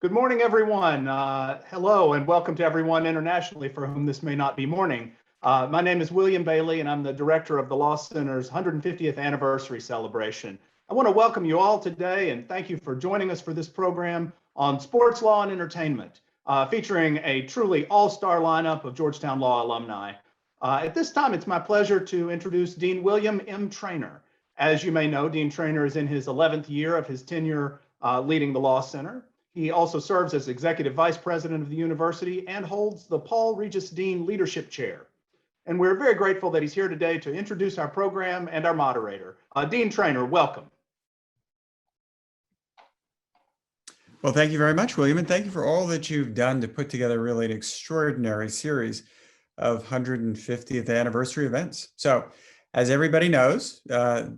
Good morning, everyone. Hello, and welcome to everyone internationally for whom this may not be morning. My name is William Bailey, and I'm the director of the Law Center's 150th anniversary celebration. I want to welcome you all today and thank you for joining us for this program on sports law and entertainment, featuring a truly all-star lineup of Georgetown Law alumni. At this time, it's my pleasure to introduce Dean William M. Traynor. As you may know, Dean Traynor is in his 11th year of his tenure leading the Law Center. He also serves as executive vice president of the university and holds the Paul Regis Dean Leadership Chair. And we're very grateful that he's here today to introduce our program and our moderator. Dean Traynor, welcome. Well, thank you very much, William, and thank you for all that you've done to put together really an extraordinary series of 150th anniversary events. So, as everybody knows,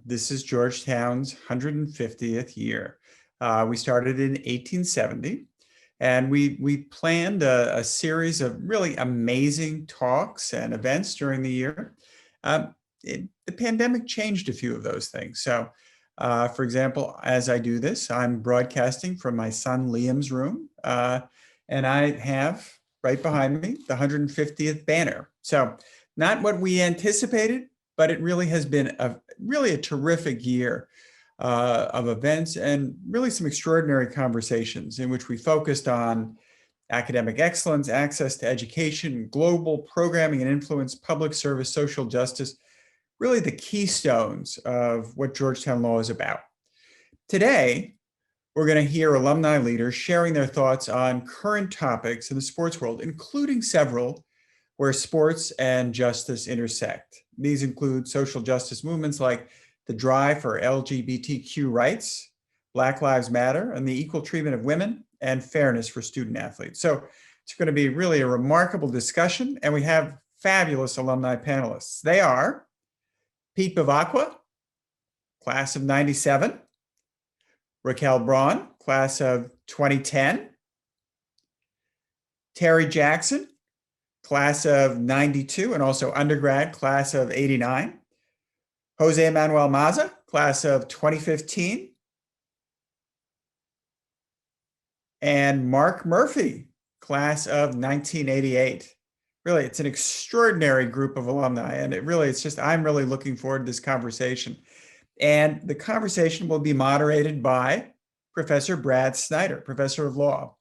this is Georgetown's 150th year. We started in 1870, and we planned a series of really amazing talks and events during the year. The pandemic changed a few of those things. So, for example, as I do this, I'm broadcasting from my son Liam's room, and I have right behind me the 150th banner. So, not what we anticipated, but it really has been a terrific year of events and really some extraordinary conversations in which we focused on academic excellence, access to education, global programming and influence, public service, social justice, really the keystones of what Georgetown Law is about. Today, we're going to hear alumni leaders sharing their thoughts on current topics in the sports world, including several where sports and justice intersect. These include social justice movements like the drive for LGBTQ rights, Black Lives Matter, and the equal treatment of women, and fairness for student athletes. So it's going to be really a remarkable discussion, and we have fabulous alumni panelists. They are Pete Bevacqua, class of 97, Raquel Braun, class of 2010, Terry Jackson, class of 92, and also undergrad, class of 89, Jose Manuel Maza, class of 2015, and Mark Murphy, class of 1988. Really, it's an extraordinary group of alumni, and I'm really looking forward to this conversation. And the conversation will be moderated by Professor Brad Snyder, professor of law.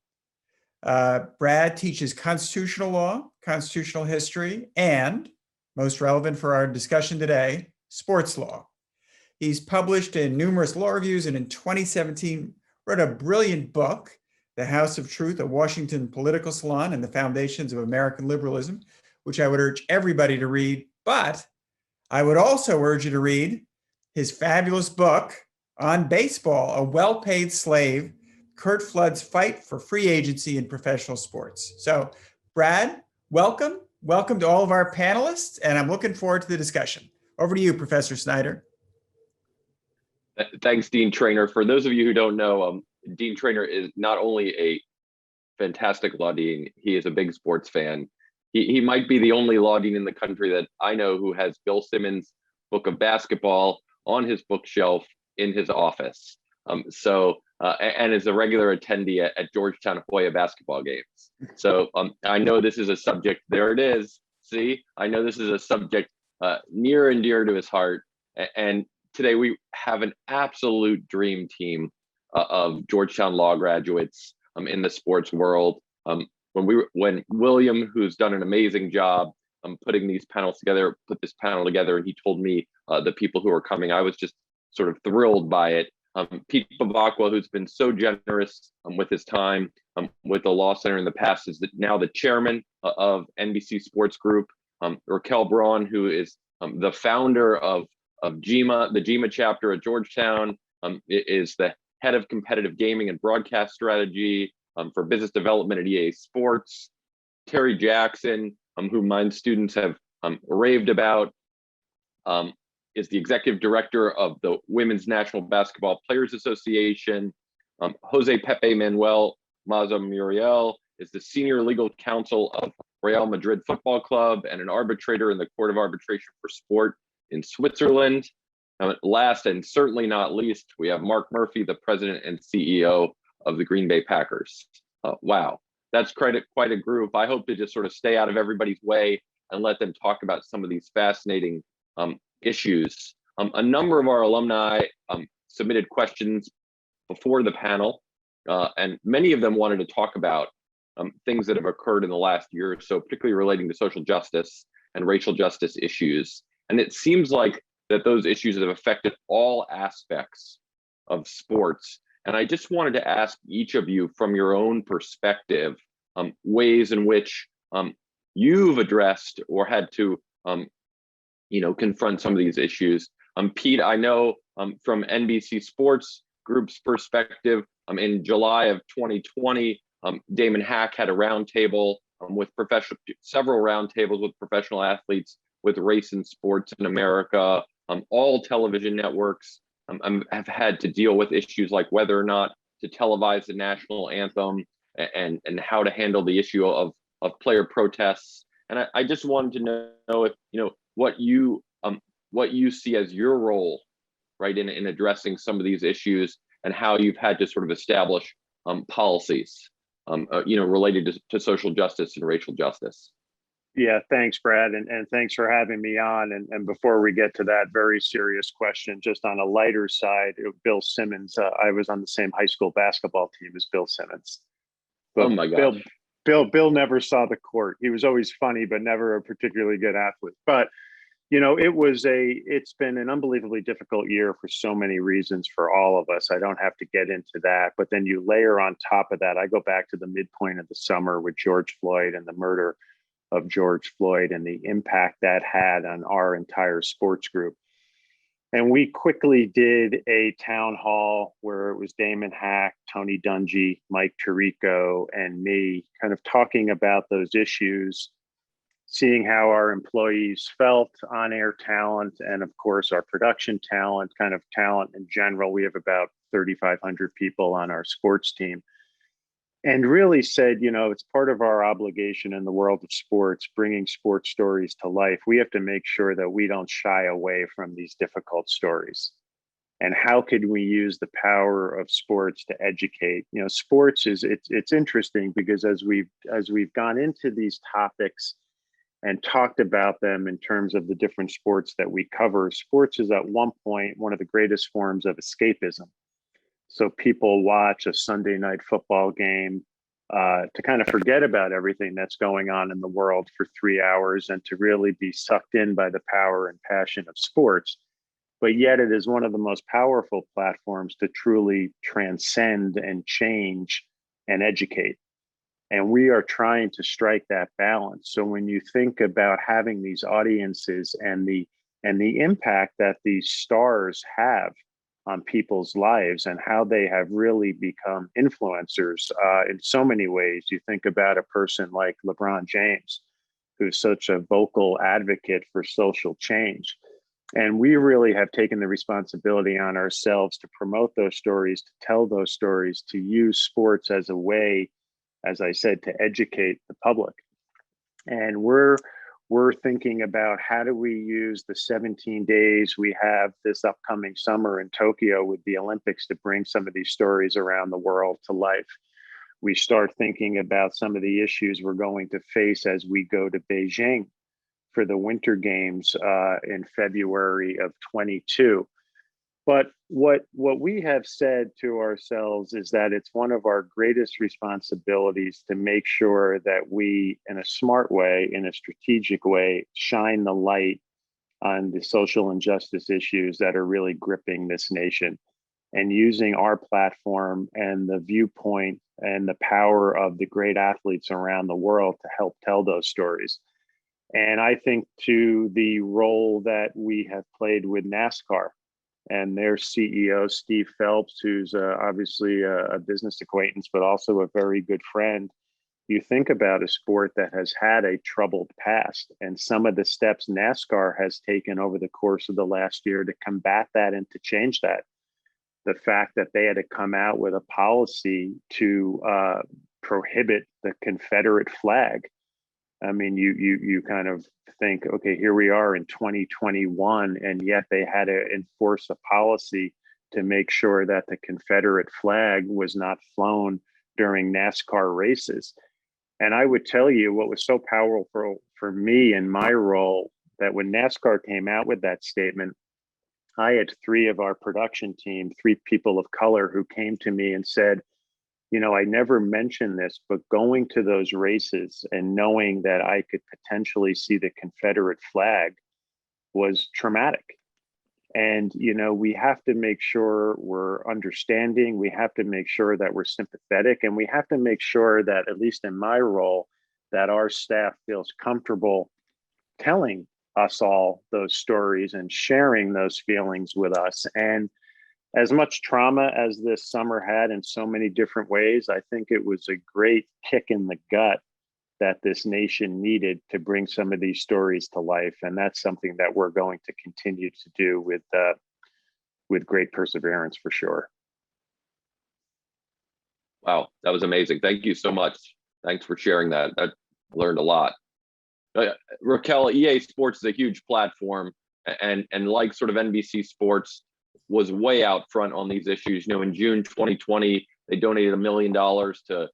Brad teaches constitutional law, constitutional history, and, most relevant for our discussion today, sports law. He's published in numerous law reviews, and in 2017 wrote a brilliant book, The House of Truth, a Washington Political Salon and the Foundations of American Liberalism, which I would urge everybody to read. But I would also urge you to read his fabulous book on baseball, A Well-Paid Slave, Curt Flood's Fight for Free Agency in Professional Sports. So, Brad, welcome. Welcome to all of our panelists, and I'm looking forward to the discussion. Over to you, Professor Snyder. Thanks, Dean Traynor. For those of you who don't know, Dean Traynor is not only a fantastic law dean, he is a big sports fan. He might be the only law dean in the country that I know who has Bill Simmons' book of basketball on his bookshelf in his office. And is a regular attendee at Georgetown Hoya basketball games. So I know this is a subject, there it is. See, I know this is a subject near and dear to his heart. And today we have an absolute dream team of Georgetown Law graduates in the sports world. When William, who's done an amazing job putting these panels together, put this panel together, and he told me the people who are coming, I was just sort of thrilled by it. Pete Bevacqua, who's been so generous with his time with the Law Center in the past, is now the chairman of NBC Sports Group. Raquel Braun, who is the founder of GEMA, the GEMA chapter at Georgetown, is the head of competitive gaming and broadcast strategy for business development at EA Sports. Terry Jackson, who my students have raved about, is the executive director of the Women's National Basketball Players Association. Jose Pepe Manuel Maza Muriel is the senior legal counsel of Real Madrid Football Club and an arbitrator in the Court of Arbitration for Sport in Switzerland. Last and certainly not least, we have Mark Murphy, the president and CEO of the Green Bay Packers. Wow, that's quite a group. I hope to just sort of stay out of everybody's way and let them talk about some of these fascinating issues. A number of our alumni submitted questions before the panel, and many of them wanted to talk about things that have occurred in the last year or so, particularly relating to social justice and racial justice issues. And it seems like that those issues have affected all aspects of sports. And I just wanted to ask each of you, from your own perspective, ways in which you've addressed or had to, confront some of these issues. Pete, I know from NBC Sports Group's perspective, in July of 2020, Damon Hack had a roundtable with several roundtables with professional athletes with race and sports in America. All television networks have had to deal with issues like whether or not to televise the national anthem and how to handle the issue of player protests. And I just wanted to know if what you see as your role, right, in addressing some of these issues, and how you've had to sort of establish policies, related to social justice and racial justice. Yeah, thanks, Brad, and thanks for having me on. And before we get to that very serious question, just on a lighter side, Bill Simmons, I was on the same high school basketball team as Bill Simmons. But Oh my God. Bill never saw the court. He was always funny, but never a particularly good athlete. But it's been an unbelievably difficult year for so many reasons for all of us. I don't have to get into that. But then you layer on top of that, I go back to the midpoint of the summer with George Floyd and the murder of George Floyd and the impact that had on our entire sports group. And we quickly did a town hall where it was Damon Hack, Tony Dungy, Mike Tirico, and me kind of talking about those issues, seeing how our employees felt, on-air talent, and of course our production talent, kind of talent in general. We have about 3,500 people on our sports team. And really said, it's part of our obligation in the world of sports, bringing sports stories to life. We have to make sure that we don't shy away from these difficult stories. And how could we use the power of sports to educate? Sports it's interesting because as we've gone into these topics and talked about them in terms of the different sports that we cover, sports is at one point one of the greatest forms of escapism. So people watch a Sunday night football game to kind of forget about everything that's going on in the world for 3 hours and to really be sucked in by the power and passion of sports. But yet it is one of the most powerful platforms to truly transcend and change and educate. And we are trying to strike that balance. So when you think about having these audiences and the impact that these stars have on people's lives and how they have really become influencers in so many ways. You think about a person like LeBron James, who's such a vocal advocate for social change. And we really have taken the responsibility on ourselves to promote those stories, to tell those stories, to use sports as a way, as I said, to educate the public. And we're thinking about how do we use the 17 days we have this upcoming summer in Tokyo with the Olympics to bring some of these stories around the world to life. We start thinking about some of the issues we're going to face as we go to Beijing for the Winter Games in February of 22. But what we have said to ourselves is that it's one of our greatest responsibilities to make sure that we, in a smart way, in a strategic way, shine the light on the social injustice issues that are really gripping this nation, and using our platform and the viewpoint and the power of the great athletes around the world to help tell those stories. And I think to the role that we have played with NASCAR and their CEO, Steve Phelps, who's obviously a business acquaintance, but also a very good friend. You think about a sport that has had a troubled past, and some of the steps NASCAR has taken over the course of the last year to combat that and to change that. The fact that they had to come out with a policy to prohibit the Confederate flag. I mean, you kind of think, okay, here we are in 2021, and yet they had to enforce a policy to make sure that the Confederate flag was not flown during NASCAR races. And I would tell you what was so powerful for me in my role, that when NASCAR came out with that statement, I had 3 of our production team, 3 people of color, who came to me and said, I never mentioned this, but going to those races and knowing that I could potentially see the Confederate flag was traumatic. And, we have to make sure we're understanding. We have to make sure that we're sympathetic. And we have to make sure that, at least in my role, that our staff feels comfortable telling us all those stories and sharing those feelings with us. And as much trauma as this summer had in so many different ways, I think it was a great kick in the gut that this nation needed to bring some of these stories to life. And that's something that we're going to continue to do with great perseverance, for sure. Wow, that was amazing. Thank you so much. Thanks for sharing that. I learned a lot. Raquel, EA Sports is a huge platform, and like sort of NBC Sports was way out front on these issues. In June 2020, they donated $1 million to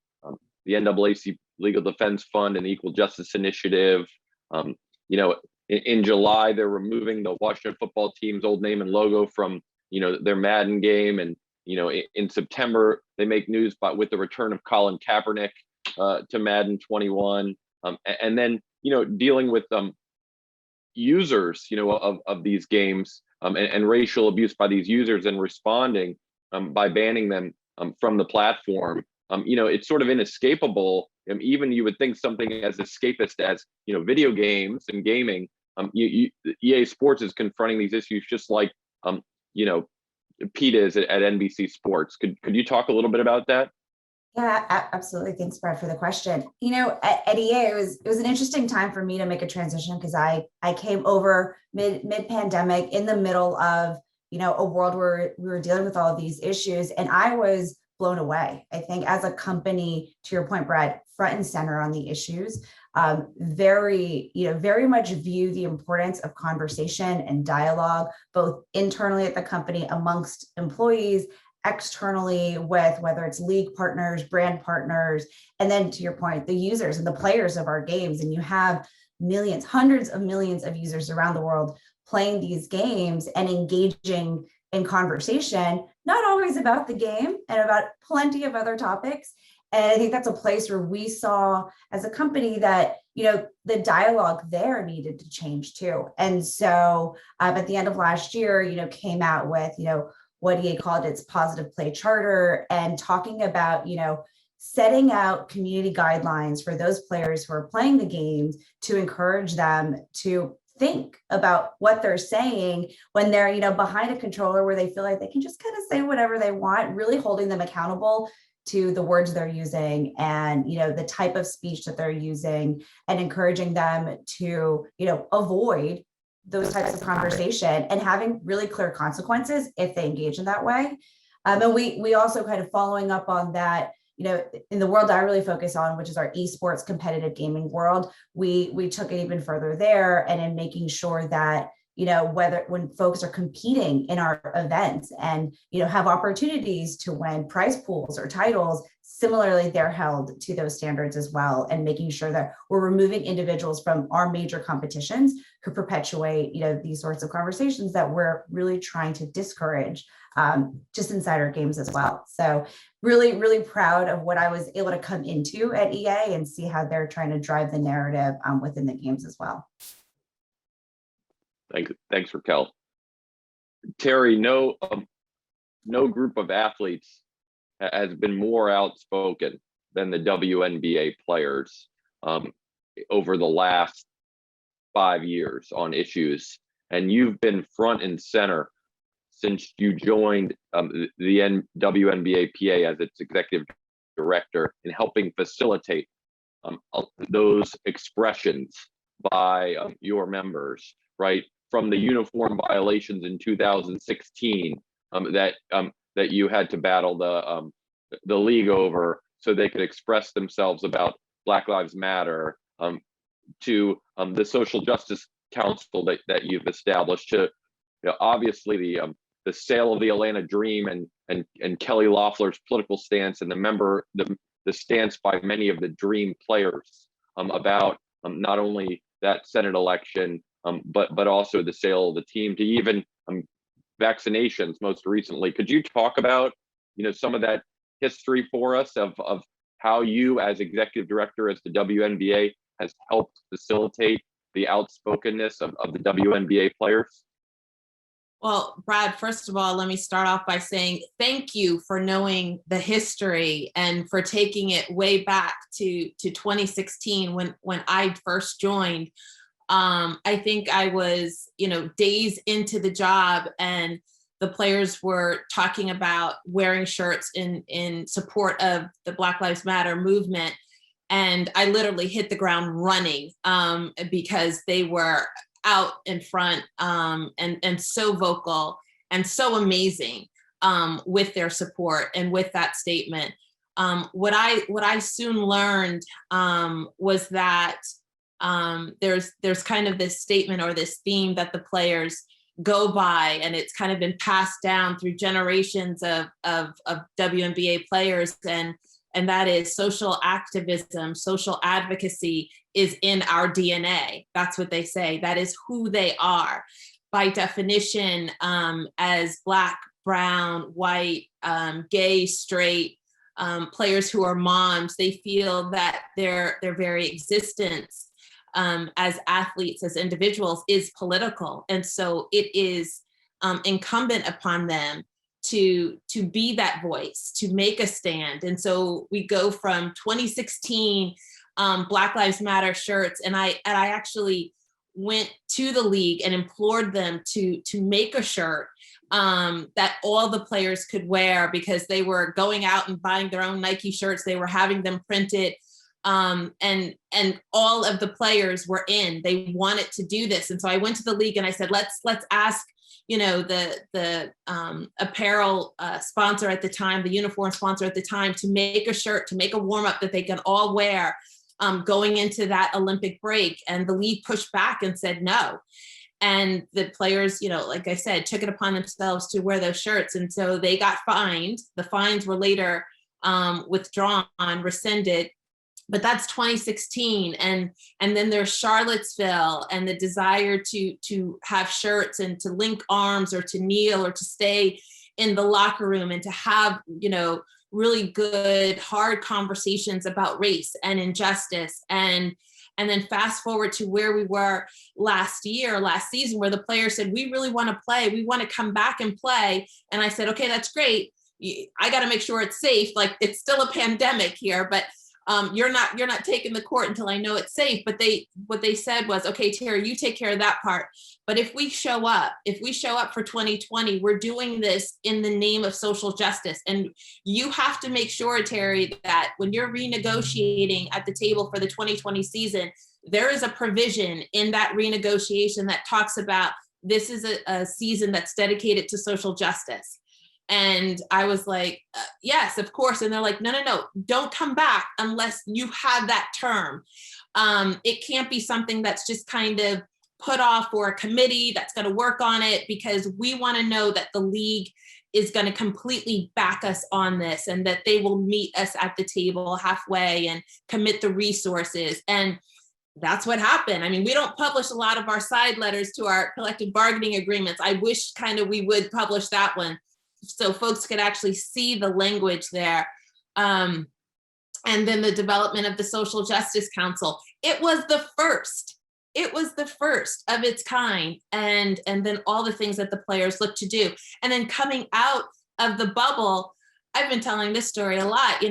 the NAACP Legal Defense Fund and the Equal Justice Initiative. In July, they're removing the Washington football team's old name and logo from their Madden game, and in September they make news with the return of Colin Kaepernick to Madden 21, and then dealing with users of these games and racial abuse by these users, and responding by banning them from the platform. It's sort of inescapable. Even you would think something as escapist as video games and gaming. EA Sports is confronting these issues just like Pete is at NBC Sports. Could you talk a little bit about that? Yeah, absolutely. Thanks, Brad, for the question. At EA, it was an interesting time for me to make a transition, because I came over mid-pandemic in the middle of a world where we were dealing with all of these issues, and I was blown away. I think as a company, to your point, Brad, front and center on the issues, very much view the importance of conversation and dialogue, both internally at the company amongst employees, externally with whether it's league partners, brand partners, and then to your point, the users and the players of our games. And you have millions, hundreds of millions of users around the world playing these games and engaging in conversation, not always about the game and about plenty of other topics. And I think that's a place where we saw as a company that, the dialogue there needed to change too. And so at the end of last year, came out with, what EA called its positive play charter, and talking about, setting out community guidelines for those players who are playing the games to encourage them to think about what they're saying when they're, behind a controller where they feel like they can just kind of say whatever they want, really holding them accountable to the words they're using and, the type of speech that they're using, and encouraging them to, avoid those types of conversation and having really clear consequences if they engage in that way. And we also kind of following up on that, in the world I really focus on, which is our esports competitive gaming world, we took it even further there, and in making sure that, when folks are competing in our events and, have opportunities to win prize pools or titles, similarly, they're held to those standards as well, and making sure that we're removing individuals from our major competitions who perpetuate, these sorts of conversations that we're really trying to discourage just inside our games as well. So really, really proud of what I was able to come into at EA and see how they're trying to drive the narrative within the games as well. Thanks, Raquel. Terry, no group of athletes has been more outspoken than the WNBA players over the last 5 years on issues. And you've been front and center since you joined the WNBA PA as its executive director in helping facilitate those expressions by your members, right? From the uniform violations in 2016 that you had to battle the league over so they could express themselves about Black Lives Matter, to the Social Justice Council that you've established, to obviously the sale of the Atlanta Dream and Kelly Loeffler's political stance, and the the stance by many of the Dream players about not only that Senate election, but also the sale of the team to even vaccinations most recently. Could you talk about, some of that history for us of how you as executive director, as the WNBA, has helped facilitate the outspokenness of the WNBA players? Well, Brad, first of all, let me start off by saying thank you for knowing the history and for taking it way back to 2016 when I first joined. I think I was, days into the job, and the players were talking about wearing shirts in support of the Black Lives Matter movement. And I literally hit the ground running because they were out in front and so vocal and so amazing with their support and with that statement. What I soon learned was that there's kind of this statement or this theme that the players go by, and it's kind of been passed down through generations of WNBA players, and that is social activism, social advocacy is in our DNA. That's what they say. That is who they are. By definition, as Black, brown, white, gay, straight, players who are moms, they feel that their very existence as athletes, as individuals, is political. And so it is incumbent upon them to be that voice, to make a stand. And so we go from 2016 Black Lives Matter shirts, and I actually went to the league and implored them to make a shirt that all the players could wear, because they were going out and buying their own Nike shirts. They were having them printed, and all of the players were in. They wanted to do this, and so I went to the league and I said, let's ask, the apparel sponsor at the time, the uniform sponsor at the time, to make a shirt, to make a warm up that they can all wear going into that Olympic break. And the league pushed back and said no. And the players, like I said, took it upon themselves to wear those shirts. And so they got fined. The fines were later withdrawn, rescinded. But that's 2016. And then there's Charlottesville and the desire to have shirts and to link arms or to kneel or to stay in the locker room and to have, really good, hard conversations about race and injustice. And then fast forward to where we were last season, where the players said, we really want to play. We want to come back and play. And I said, okay, that's great. I got to make sure it's safe. Like, it's still a pandemic here, but you're not taking the court until I know it's safe. But what they said was, okay, Terry, you take care of that part. But if we show up for 2020, we're doing this in the name of social justice. And you have to make sure, Terry, that when you're renegotiating at the table for the 2020 season, there is a provision in that renegotiation that talks about this is a season that's dedicated to social justice. And I was like, yes, of course. And they're like, no, don't come back unless you have that term. It can't be something that's just kind of put off for a committee that's going to work on it, because we want to know that the league is going to completely back us on this, and that they will meet us at the table halfway and commit the resources. And that's what happened. I mean, we don't publish a lot of our side letters to our collective bargaining agreements. I wish we would publish that one, so folks could actually see the language there. And then the development of the Social Justice Council. It was the first of its kind. And then all the things that the players look to do. And then coming out of the bubble, I've been telling this story a lot,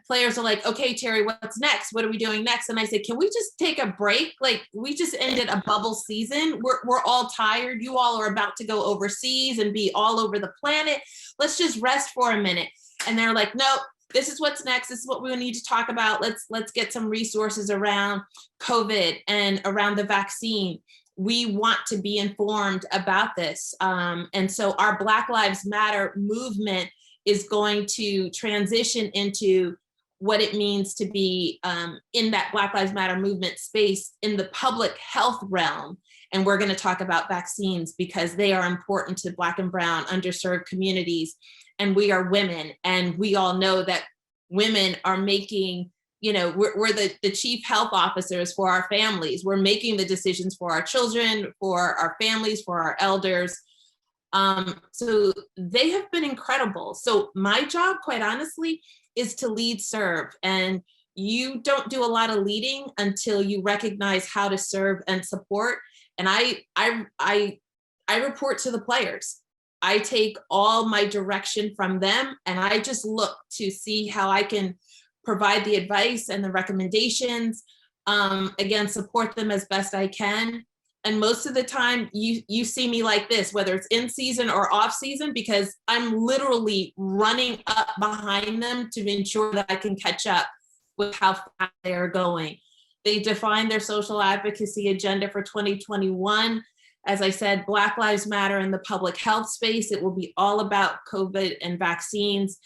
players are like, okay, Terry, what's next? What are we doing next? And I said, can we just take a break? Like, we just ended a bubble season. We're all tired. You all are about to go overseas and be all over the planet. Let's just rest for a minute. And they're like, no, this is what's next. This is what we need to talk about. Let's get some resources around COVID and around the vaccine. We want to be informed about this. And so our Black Lives Matter movement is going to transition into what it means to be in that Black Lives Matter movement space in the public health realm. And we're going to talk about vaccines because they are important to Black and brown underserved communities. And we are women, and we all know that women are making, we're the chief health officers for our families. We're making the decisions for our children, for our families, for our elders. So they have been incredible. So my job, quite honestly, is to lead serve. And you don't do a lot of leading until you recognize how to serve and support. And I report to the players. I take all my direction from them, and I just look to see how I can provide the advice and the recommendations, again, support them as best I can. And most of the time you see me like this, whether it's in season or off season, because I'm literally running up behind them to ensure that I can catch up with how fast they are going. They defined their social advocacy agenda for 2021. As I said, Black Lives Matter in the public health space. It will be all about COVID and vaccines.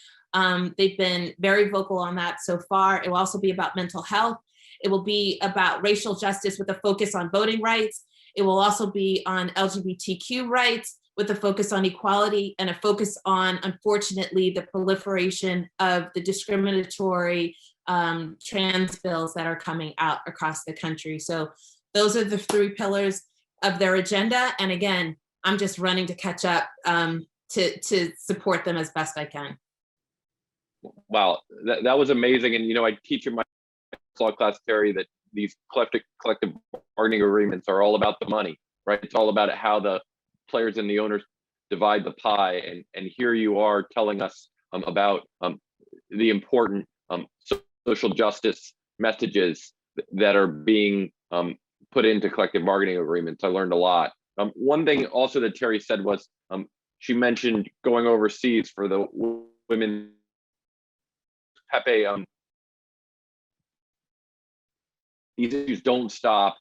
They've been very vocal on that so far. It will also be about mental health. It will be about racial justice with a focus on voting rights. It will also be on LGBTQ rights with a focus on equality and a focus on, unfortunately, the proliferation of the discriminatory trans bills that are coming out across the country. So those are the 3 pillars of their agenda. And again, I'm just running to catch up to support them as best I can. Wow, that was amazing. And, I teach in my law class, Terry, that these collective bargaining agreements are all about the money, right? It's all about how the players and the owners divide the pie. And here you are telling us about the important social justice messages that are being put into collective bargaining agreements. I learned a lot. One thing also that Terry said was she mentioned going overseas for the women. Pepe, these issues don't stop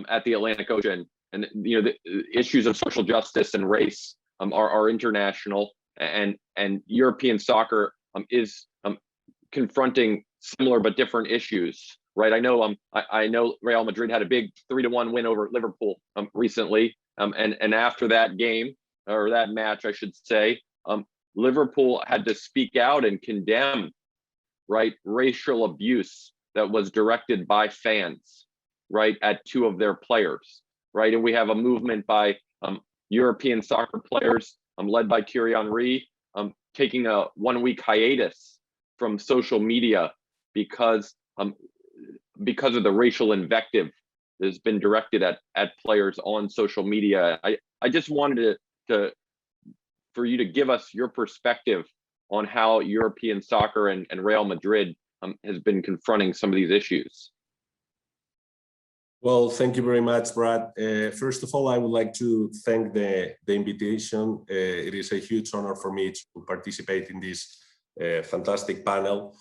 at the Atlantic Ocean, and the issues of social justice and race are international, and European soccer is confronting similar but different issues, right? I know Real Madrid had a big 3-1 win over Liverpool recently, and after that game, or that match, I should say, Liverpool had to speak out and condemn, right, racial abuse that was directed by fans, right, at 2 of their players, right? And we have a movement by European soccer players led by Thierry Henry taking a 1-week hiatus from social media because of the racial invective that has been directed at players on social media. I just wanted for you to give us your perspective on how European soccer and Real Madrid has been confronting some of these issues. Well, thank you very much, Brad. First of all, I would like to thank the invitation. It is a huge honor for me to participate in this fantastic panel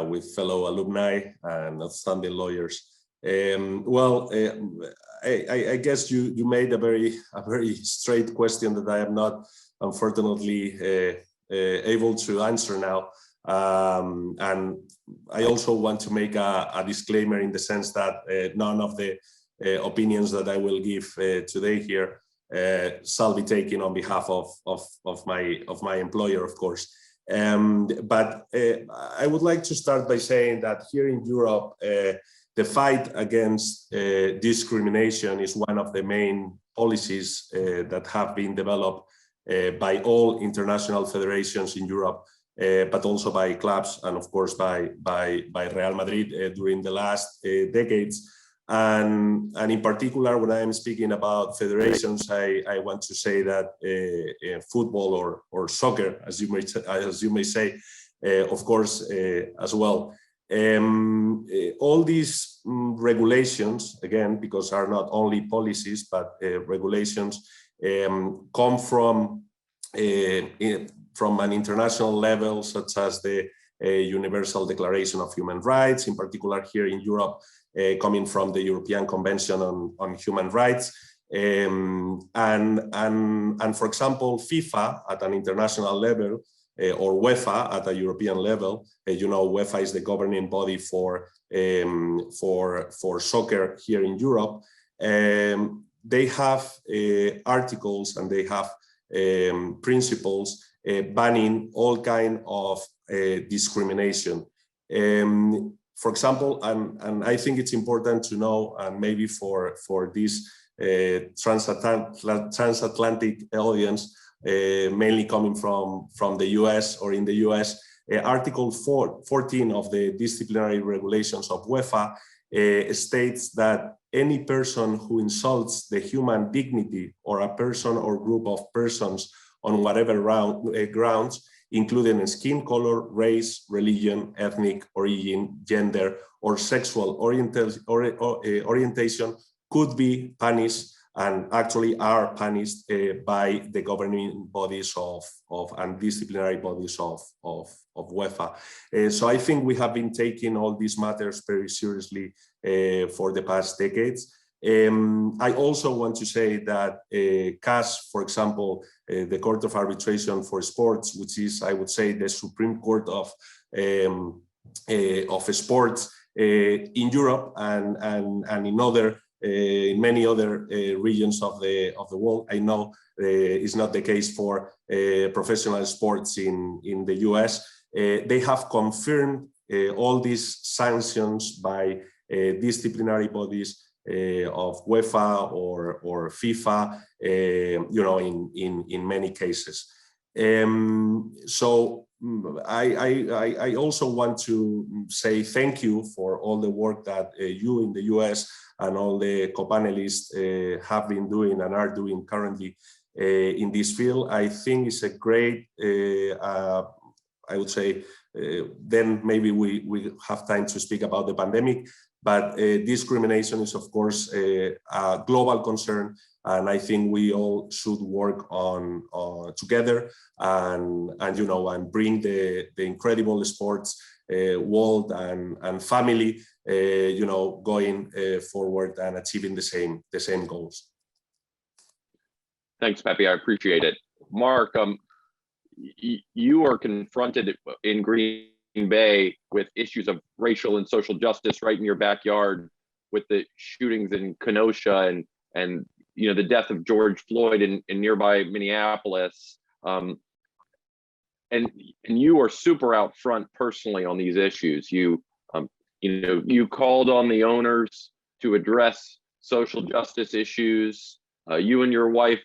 with fellow alumni and outstanding lawyers. I guess you made a very straight question that I am not, unfortunately, able to answer now. And I also want to make a disclaimer in the sense that none of the opinions that I will give today here shall be taken on behalf of my employer, of course. But I would like to start by saying that here in Europe, the fight against discrimination is one of the main policies that have been developed by all international federations in Europe, but also by clubs and of course by Real Madrid during the last decades. And in particular, when I'm speaking about federations, I want to say that football or soccer, as you may say, of course, as well. All these regulations, again, because are not only policies, but regulations come from an international level, such as the Universal Declaration of Human Rights, in particular here in Europe, coming from the European Convention on Human Rights. And for example, FIFA at an international level, or UEFA at a European level, UEFA is the governing body for soccer here in Europe. They have articles and they have principles banning all kind of discrimination For example, and I think it's important to know, and maybe for this transatlantic audience, mainly coming from the US or in the US, Article 14 of the disciplinary regulations of UEFA states that any person who insults the human dignity or a person or group of persons on whatever grounds, including skin color, race, religion, ethnic origin, gender, or sexual orientation, could be punished and actually are punished by the governing bodies and disciplinary bodies of UEFA. So I think we have been taking all these matters very seriously for the past decades. I also want to say that CAS, for example, the Court of Arbitration for Sports, which is, I would say, the Supreme Court of sports in Europe and in many other regions of the world. I know is not the case for professional sports in the US. They have confirmed all these sanctions by disciplinary bodies of UEFA or FIFA, in many cases. So I also want to say thank you for all the work that you in the US and all the co-panelists have been doing and are doing currently in this field. I think it's a great, I would say, then maybe we have time to speak about the pandemic, but discrimination is, of course, a global concern. And I think we all should work on together and bring the incredible sports world and family, going forward and achieving the same goals. Thanks, Pepe. I appreciate it. Mark, you are confronted in Green Bay with issues of racial and social justice right in your backyard with the shootings in Kenosha and the death of George Floyd in nearby Minneapolis. And you are super out front personally on these issues. You called on the owners to address social justice issues. You and your wife,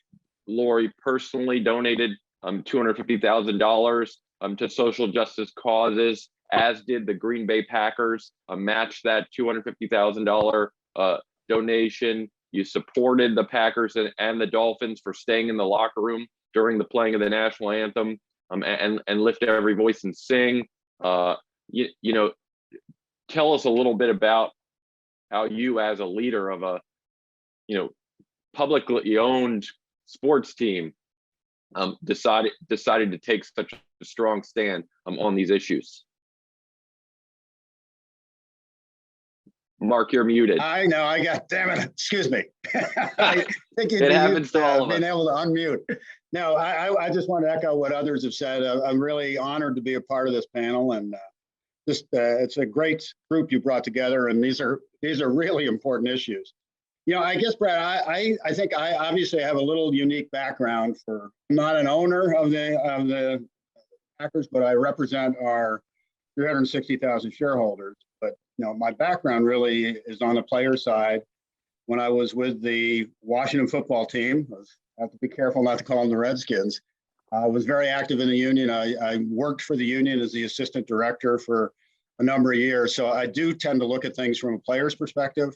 Lori, personally donated $250,000 to social justice causes, as did the Green Bay Packers, matched that $250,000 donation. You supported the Packers and the Dolphins for staying in the locker room during the playing of the national anthem, and lift every voice and sing. Tell us a little bit about how you, as a leader of a publicly owned sports team, decided to take such a strong stand on these issues. Mark, you're muted. I know. Damn it. Excuse me. I think it happens to all of us. Being able to unmute. No, I just want to echo what others have said. I'm really honored to be a part of this panel, and it's a great group you brought together, and these are really important issues. I guess, Brad, I think I obviously have a little unique background. I'm not an owner of the Packers, but I represent our 360,000 shareholders. But my background really is on the player side. When I was with the Washington football team, I have to be careful not to call them the Redskins. I was very active in the union. I worked for the union as the assistant director for a number of years. So I do tend to look at things from a player's perspective.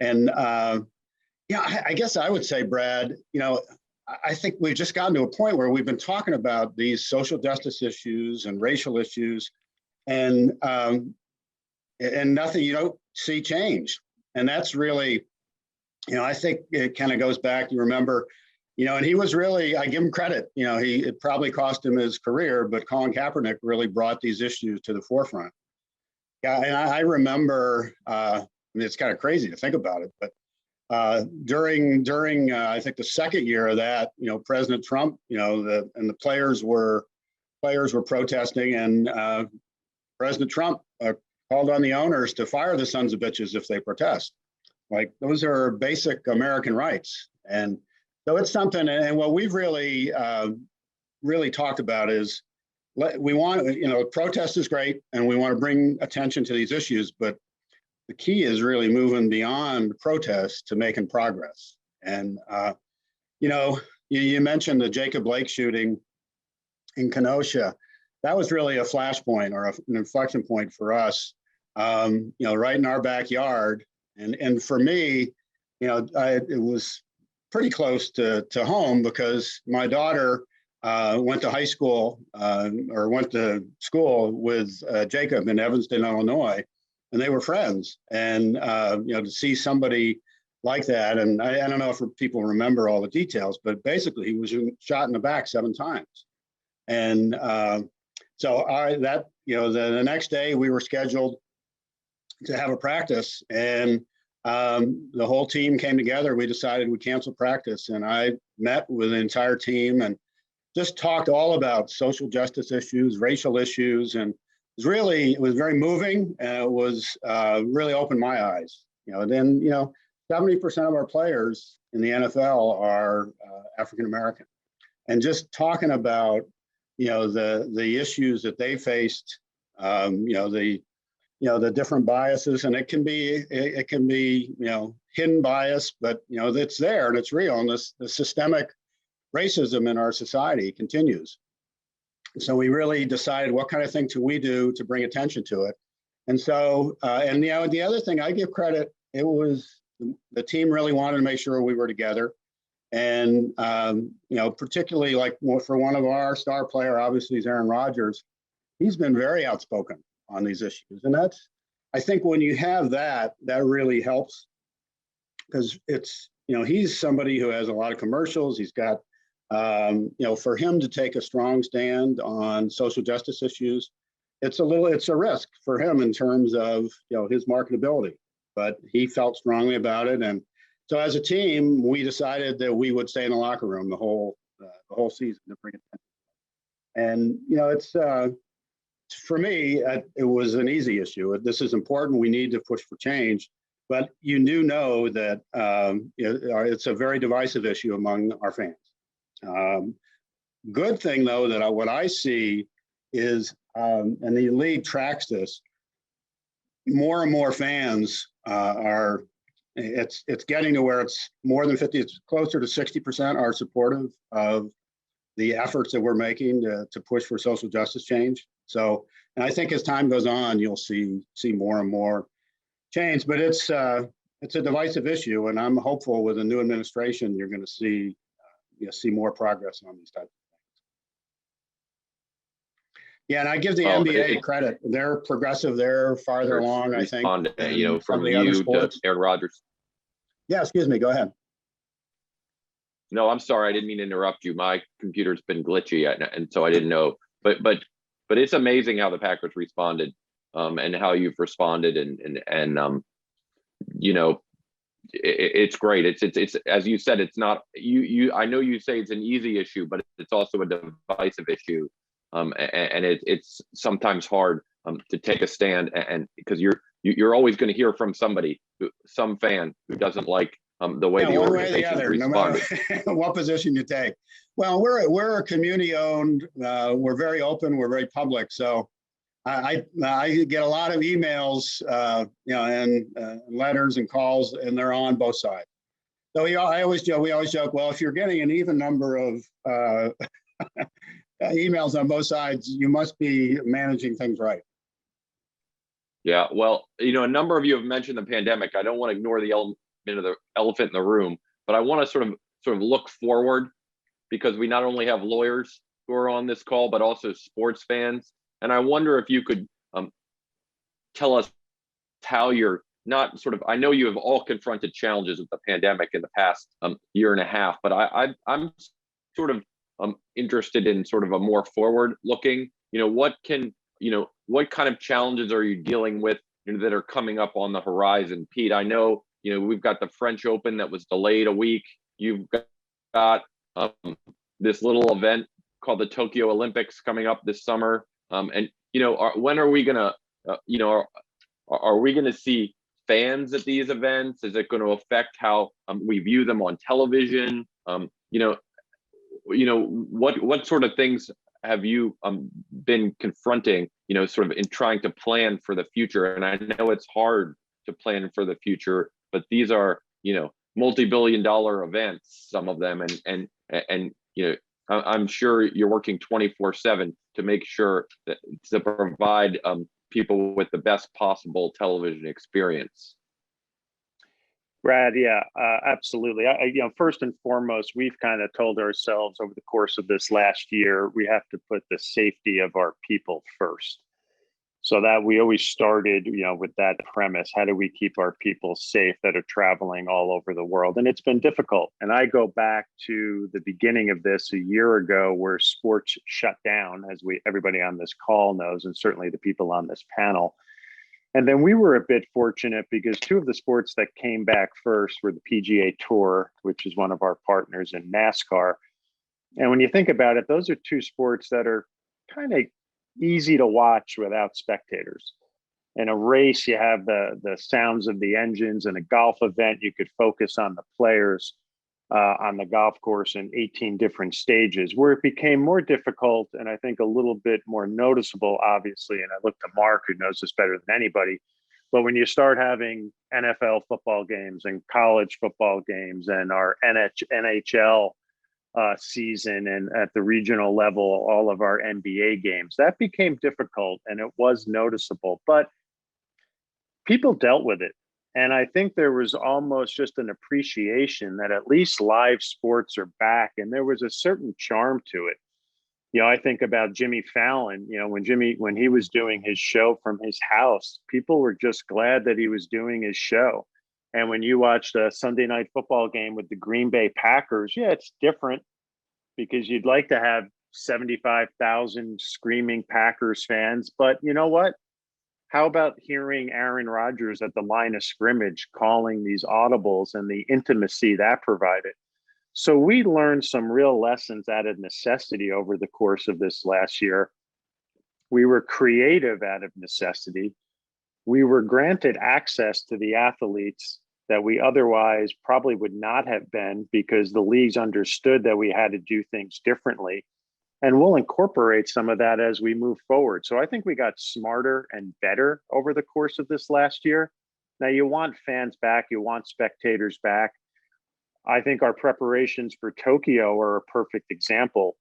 And I guess I would say, Brad, I think we've just gotten to a point where we've been talking about these social justice issues and racial issues, and nothing, you don't see change. And that's really, I think it kind of goes back, you remember, and he was really, I give him credit, it probably cost him his career, but Colin Kaepernick really brought these issues to the forefront. Yeah, and I remember, it's kind of crazy to think about it, but during I think the second year of that, President Trump, the players were protesting, and President Trump called on the owners to fire the sons of bitches if they protest. Like, those are basic American rights. And so it's something, and what we've really talked about is, we want, protest is great and we want to bring attention to these issues, but the key is really moving beyond protest to making progress. And, you mentioned the Jacob Blake shooting in Kenosha. That was really a flashpoint or an inflection point for us, right in our backyard. And for me, it was pretty close to home because my daughter went to high school or went to school with Jacob in Evanston, Illinois, and they were friends. And, to see somebody like that, and I don't know if people remember all the details, but basically he was shot in the back 7 times. And the next day we were scheduled to have a practice, and the whole team came together. We decided we'd cancel practice, and I met with the entire team and just talked all about social justice issues, racial issues, and it was very moving, and it was really opened my eyes. 70% of our players in the NFL are African American, and just talking about the issues that they faced, the different biases, and it can be hidden bias, but it's there and it's real, and the systemic racism in our society continues. So we really decided what kind of thing can we do to bring attention to it. And so, the other thing I give credit, it was the team really wanted to make sure we were together. And, particularly like for one of our star player, obviously is Aaron Rodgers. He's been very outspoken on these issues. And I think when you have that really helps, because he's somebody who has a lot of commercials. He's got, for him to take a strong stand on social justice issues, it's a risk for him in terms of, his marketability, but he felt strongly about it. And so as a team, we decided that we would stay in the locker room the whole season to bring attention. And, for me, it was an easy issue. This is important. We need to push for change. But you do know that it's a very divisive issue among our fans. Good thing, though, that what I see is, and the league tracks this, more and more fans it's getting to where it's more than 50, it's closer to 60% are supportive of the efforts that we're making to push for social justice change. So, and I think as time goes on, you'll see more and more change, but it's a divisive issue, and I'm hopeful with the new administration, you're going to see more progress on these types of things. Yeah, and I give the NBA credit. They're progressive. They're farther along, I think. From you to Aaron Rodgers. Yeah, excuse me. Go ahead. No, I'm sorry. I didn't mean to interrupt you. My computer's been glitchy, and so I didn't know. But it's amazing how the Packers responded, and how you've responded, and it's great. It's as you said. It's not you. I know you say it's an easy issue, but it's also a divisive issue, and it's sometimes hard to take a stand, and because you're always going to hear from some fan who doesn't like the way the organization responded. No matter what position you take. Well, we're a community owned. We're very open. We're very public. So I get a lot of emails, and letters and calls, and they're on both sides. So we always joke. Well, if you're getting an even number of emails on both sides, you must be managing things right. Yeah, well, a number of you have mentioned the pandemic. I don't want to ignore the elephant in the room, but I want to sort of look forward, because we not only have lawyers who are on this call, but also sports fans. And I wonder if you could tell us how you're not I know you have all confronted challenges with the pandemic in the past year and a half, but I'm sort of interested in sort of a more forward looking, what kind of challenges are you dealing with that are coming up on the horizon? Pete, I know, we've got the French Open that was delayed a week. You've got this little event called the Tokyo Olympics coming up this summer. And, when are we going to, are we going to see fans at these events? Is it going to affect how we view them on television? What sort of things have you been confronting, sort of in trying to plan for the future? And I know it's hard to plan for the future, but these are, multi-billion-dollar events, some of them, and I'm sure you're working 24/7 to make sure that to provide people with the best possible television experience. Brad, yeah, absolutely. First and foremost, we've kind of told ourselves over the course of this last year, we have to put the safety of our people first. So that we always started, with that premise. How do we keep our people safe that are traveling all over the world? And it's been difficult. And I go back to the beginning of this a year ago, where sports shut down, as everybody on this call knows, and certainly the people on this panel. And then we were a bit fortunate because two of the sports that came back first were the PGA Tour, which is one of our partners, in NASCAR. And when you think about it, those are two sports that are kind of easy to watch without spectators. In a race, you have the sounds of the engines. In a golf event, you could focus on the players on the golf course in 18 different stages. Where it became more difficult, and I think a little bit more noticeable, obviously, and I look to Mark, who knows this better than anybody, but when you start having NFL football games and college football games and our NHL season, and at the regional level, all of our NBA games, that became difficult, and it was noticeable, but people dealt with it. And I think there was almost just an appreciation that at least live sports are back, and there was a certain charm to it. I think about Jimmy Fallon, when he was doing his show from his house, people were just glad that he was doing his show. And when you watched a Sunday night football game with the Green Bay Packers, yeah, it's different because you'd like to have 75,000 screaming Packers fans. But you know what? How about hearing Aaron Rodgers at the line of scrimmage calling these audibles and the intimacy that provided? So we learned some real lessons out of necessity over the course of this last year. We were creative out of necessity. We were granted access to the athletes that we otherwise probably would not have been, because the leagues understood that we had to do things differently. And we'll incorporate some of that as we move forward. So I think we got smarter and better over the course of this last year. Now, you want fans back, you want spectators back. I think our preparations for Tokyo are a perfect example.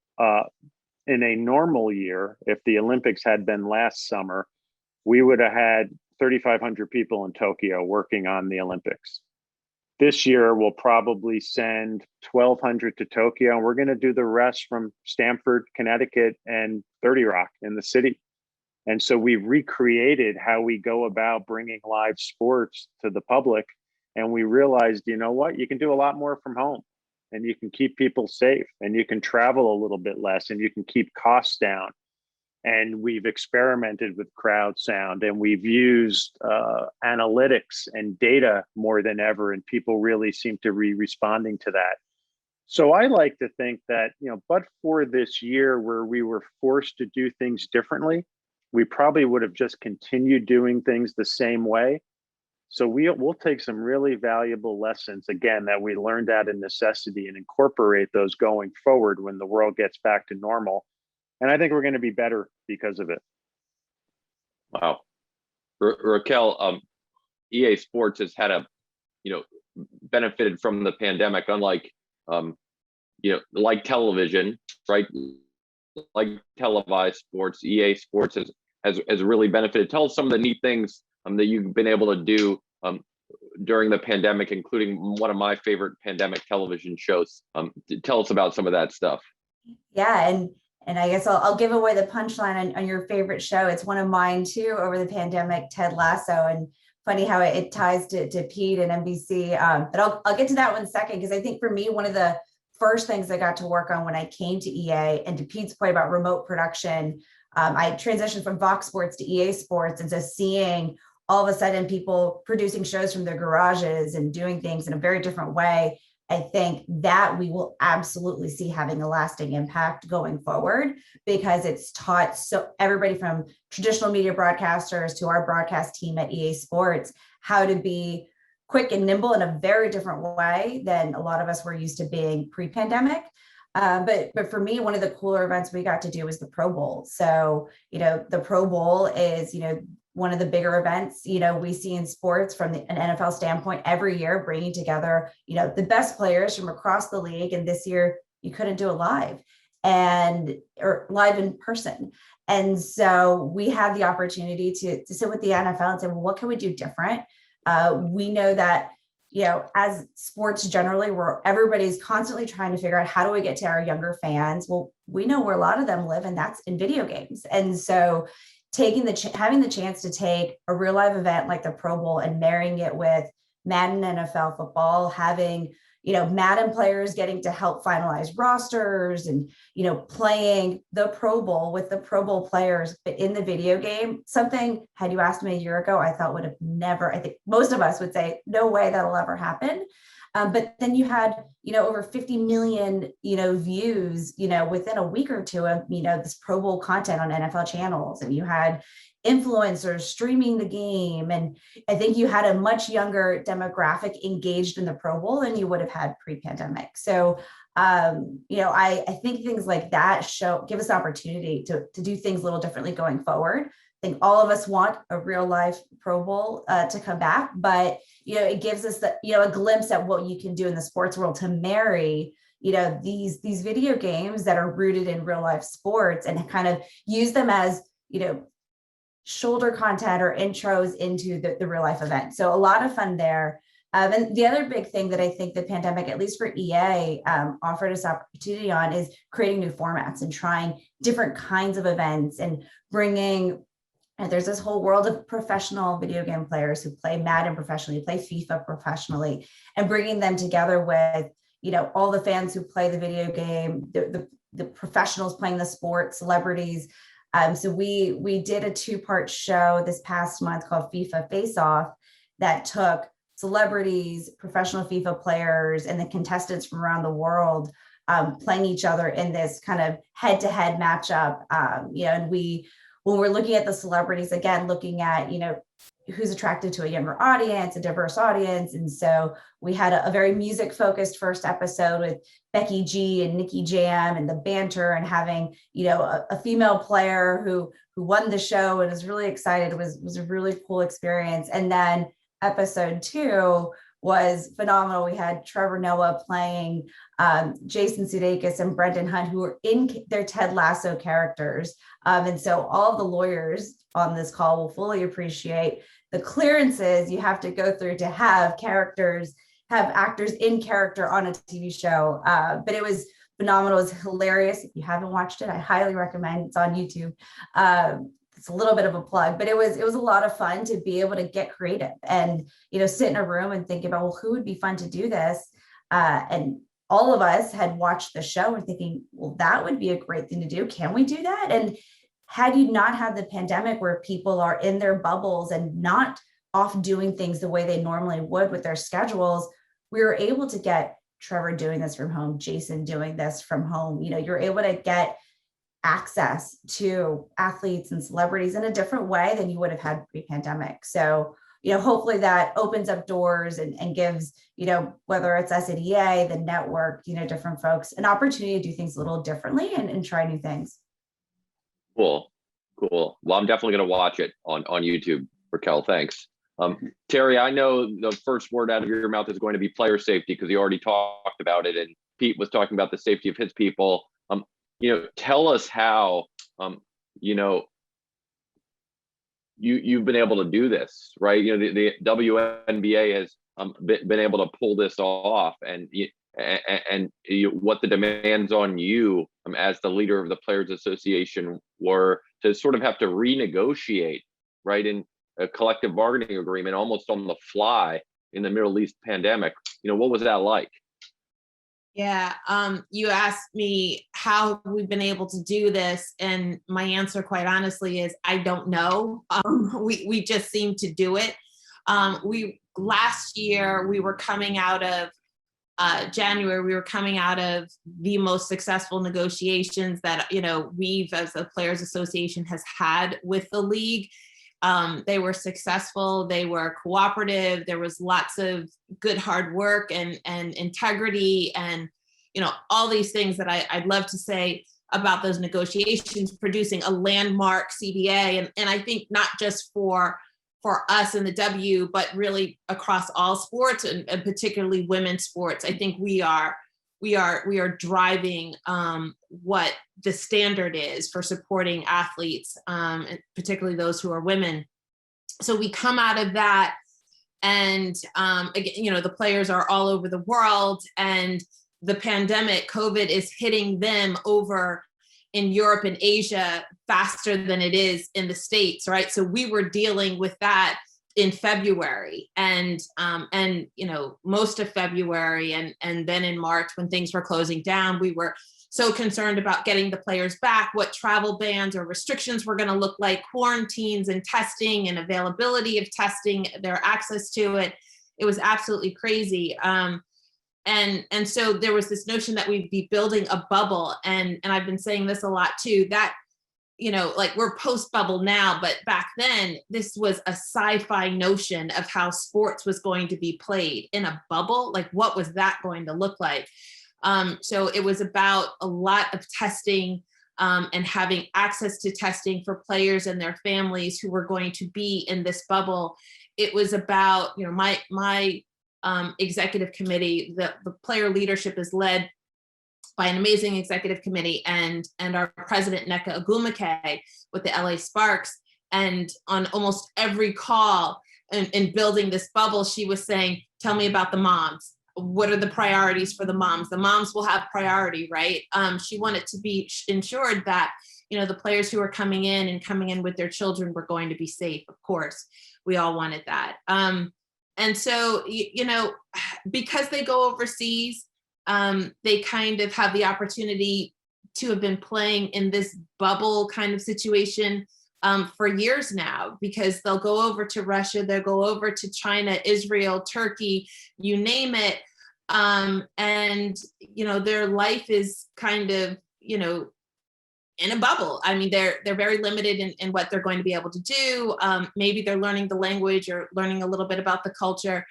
In a normal year, if the Olympics had been last summer, we would have had 3,500 people in Tokyo working on the Olympics. This year, we'll probably send 1,200 to Tokyo, and we're going to do the rest from Stamford, Connecticut, and 30 Rock in the city. And so we've recreated how we go about bringing live sports to the public. And we realized, you know what, you can do a lot more from home, and you can keep people safe, and you can travel a little bit less, and you can keep costs down. And we've experimented with crowd sound, and we've used analytics and data more than ever, and people really seem to be responding to that. So I like to think that, but for this year where we were forced to do things differently, we probably would have just continued doing things the same way. So we'll take some really valuable lessons, again, that we learned out of necessity, and incorporate those going forward when the world gets back to normal. And I think we're going to be better because of it. Wow. Raquel, EA Sports has had benefited from the pandemic, unlike, like television, right? Like televised sports, EA Sports has really benefited. Tell us some of the neat things that you've been able to do during the pandemic, including one of my favorite pandemic television shows. Tell us about some of that stuff. Yeah, and I guess I'll give away the punchline on your favorite show. It's one of mine too, over the pandemic, Ted Lasso. And funny how it ties to Pete and NBC. But I'll get to that one second, because I think for me, one of the first things I got to work on when I came to EA, and to Pete's point about remote production, I transitioned from Fox Sports to EA Sports. And so seeing all of a sudden people producing shows from their garages and doing things in a very different way, I think that we will absolutely see having a lasting impact going forward, because it's taught so everybody from traditional media broadcasters to our broadcast team at EA Sports how to be quick and nimble in a very different way than a lot of us were used to being pre-pandemic. But for me, one of the cooler events we got to do was the Pro Bowl. So, the Pro Bowl is, one of the bigger events, we see in sports from an NFL standpoint every year, bringing together, the best players from across the league. And this year you couldn't do it live or live in person. And so we had the opportunity to sit with the NFL and say, well, what can we do different? We know that, as sports generally, where everybody's constantly trying to figure out how do we get to our younger fans? Well, we know where a lot of them live, and that's in video games. And so having the chance to take a real live event like the Pro Bowl and marrying it with Madden NFL football, having Madden players getting to help finalize rosters and, playing the Pro Bowl with the Pro Bowl players, but in the video game, something, had you asked me a year ago, I thought would have never, I think most of us would say, no way that'll ever happen. But then you had, over 50 million, views, within a week or two of, this Pro Bowl content on NFL channels. And you had influencers streaming the game. And I think you had a much younger demographic engaged in the Pro Bowl than you would have had pre-pandemic. So, I think things like that give us the opportunity to do things a little differently going forward. I think all of us want a real life Pro Bowl to come back, but it gives us a glimpse at what you can do in the sports world to marry these video games that are rooted in real life sports and kind of use them as shoulder content or intros into the real life event. So a lot of fun there. And the other big thing that I think the pandemic, at least for EA, offered us opportunity on is creating new formats and trying different kinds of events and bringing. And there's this whole world of professional video game players who play Madden professionally, play FIFA professionally, and bringing them together with, all the fans who play the video game, the professionals playing the sport, celebrities. So we did a 2-part show this past month called FIFA Face Off that took celebrities, professional FIFA players, and the contestants from around the world playing each other in this kind of head-to-head matchup. And when we're looking at the celebrities, again, looking at, who's attracted to a younger audience, a diverse audience. And so we had a very music-focused first episode with Becky G and Nicky Jam and the banter and having, a female player who won the show and was really excited. It was a really cool experience. And then episode 2 was phenomenal. We had Trevor Noah playing Jason Sudeikis and Brendan Hunt, who were in their Ted Lasso characters. And so all of the lawyers on this call will fully appreciate the clearances you have to go through to have actors in character on a TV show. But it was phenomenal. It was hilarious. If you haven't watched it, I highly recommend. It's on YouTube. It's a little bit of a plug, but it was a lot of fun to be able to get creative and, sit in a room and think about, well, who would be fun to do this? And all of us had watched the show and thinking, well, that would be a great thing to do. Can we do that? And had you not had the pandemic where people are in their bubbles and not off doing things the way they normally would with their schedules, we were able to get Trevor doing this from home, Jason doing this from home. You're able to get access to athletes and celebrities in a different way than you would have had pre-pandemic. So, hopefully that opens up doors and gives, whether it's us at EA, the network, different folks, an opportunity to do things a little differently and try new things. Cool. Well, I'm definitely going to watch it on YouTube. Raquel, thanks. Terry, I know the first word out of your mouth is going to be player safety because you already talked about it, and Pete was talking about the safety of his people. Tell us how, you've been able to do this, right? The WNBA has been able to pull this off, and what the demands on you as the leader of the Players Association were to sort of have to renegotiate, right, in a collective bargaining agreement almost on the fly in the Middle East pandemic. What was that like? Yeah, you asked me how we've been able to do this, and my answer, quite honestly, is I don't know. We just seem to do it. Last year we were coming out of January. We were coming out of the most successful negotiations that we've, as a Players Association, has had with the league. They were successful. They were cooperative. There was lots of good hard work and integrity. And, all these things that I'd love to say about those negotiations, producing a landmark CBA. And I think not just for us in the W, but really across all sports and particularly women's sports. I think we are driving what the standard is for supporting athletes, and particularly those who are women. So we come out of that, and again, the players are all over the world, and the pandemic, COVID, is hitting them over in Europe and Asia faster than it is in the States, right? So we were dealing with that in February and most of February, and then in March when things were closing down, we were so concerned about getting the players back, what travel bans or restrictions were going to look like, quarantines and testing and availability of testing, their access to it. It was absolutely crazy. And so there was this notion that we'd be building a bubble. And I've been saying this a lot too, that, like we're post-bubble now, but back then this was a sci-fi notion of how sports was going to be played in a bubble. Like, what was that going to look like? So it was about a lot of testing and having access to testing for players and their families who were going to be in this bubble. It was about, my executive committee, the player leadership is led by an amazing executive committee and our president, Nneka Ogwumike, with the LA Sparks. And on almost every call in building this bubble, she was saying, tell me about the moms. What are the priorities for the moms? The moms will have priority, right? She wanted to be ensured that, the players who are coming in with their children were going to be safe. Of course, we all wanted that. And so, because they go overseas, they kind of have the opportunity to have been playing in this bubble kind of situation for years now, because they'll go over to Russia, they'll go over to China, Israel, Turkey, you name it. And, their life is kind of, in a bubble. I mean, they're very limited in what they're going to be able to do. Maybe they're learning the language or learning a little bit about the culture.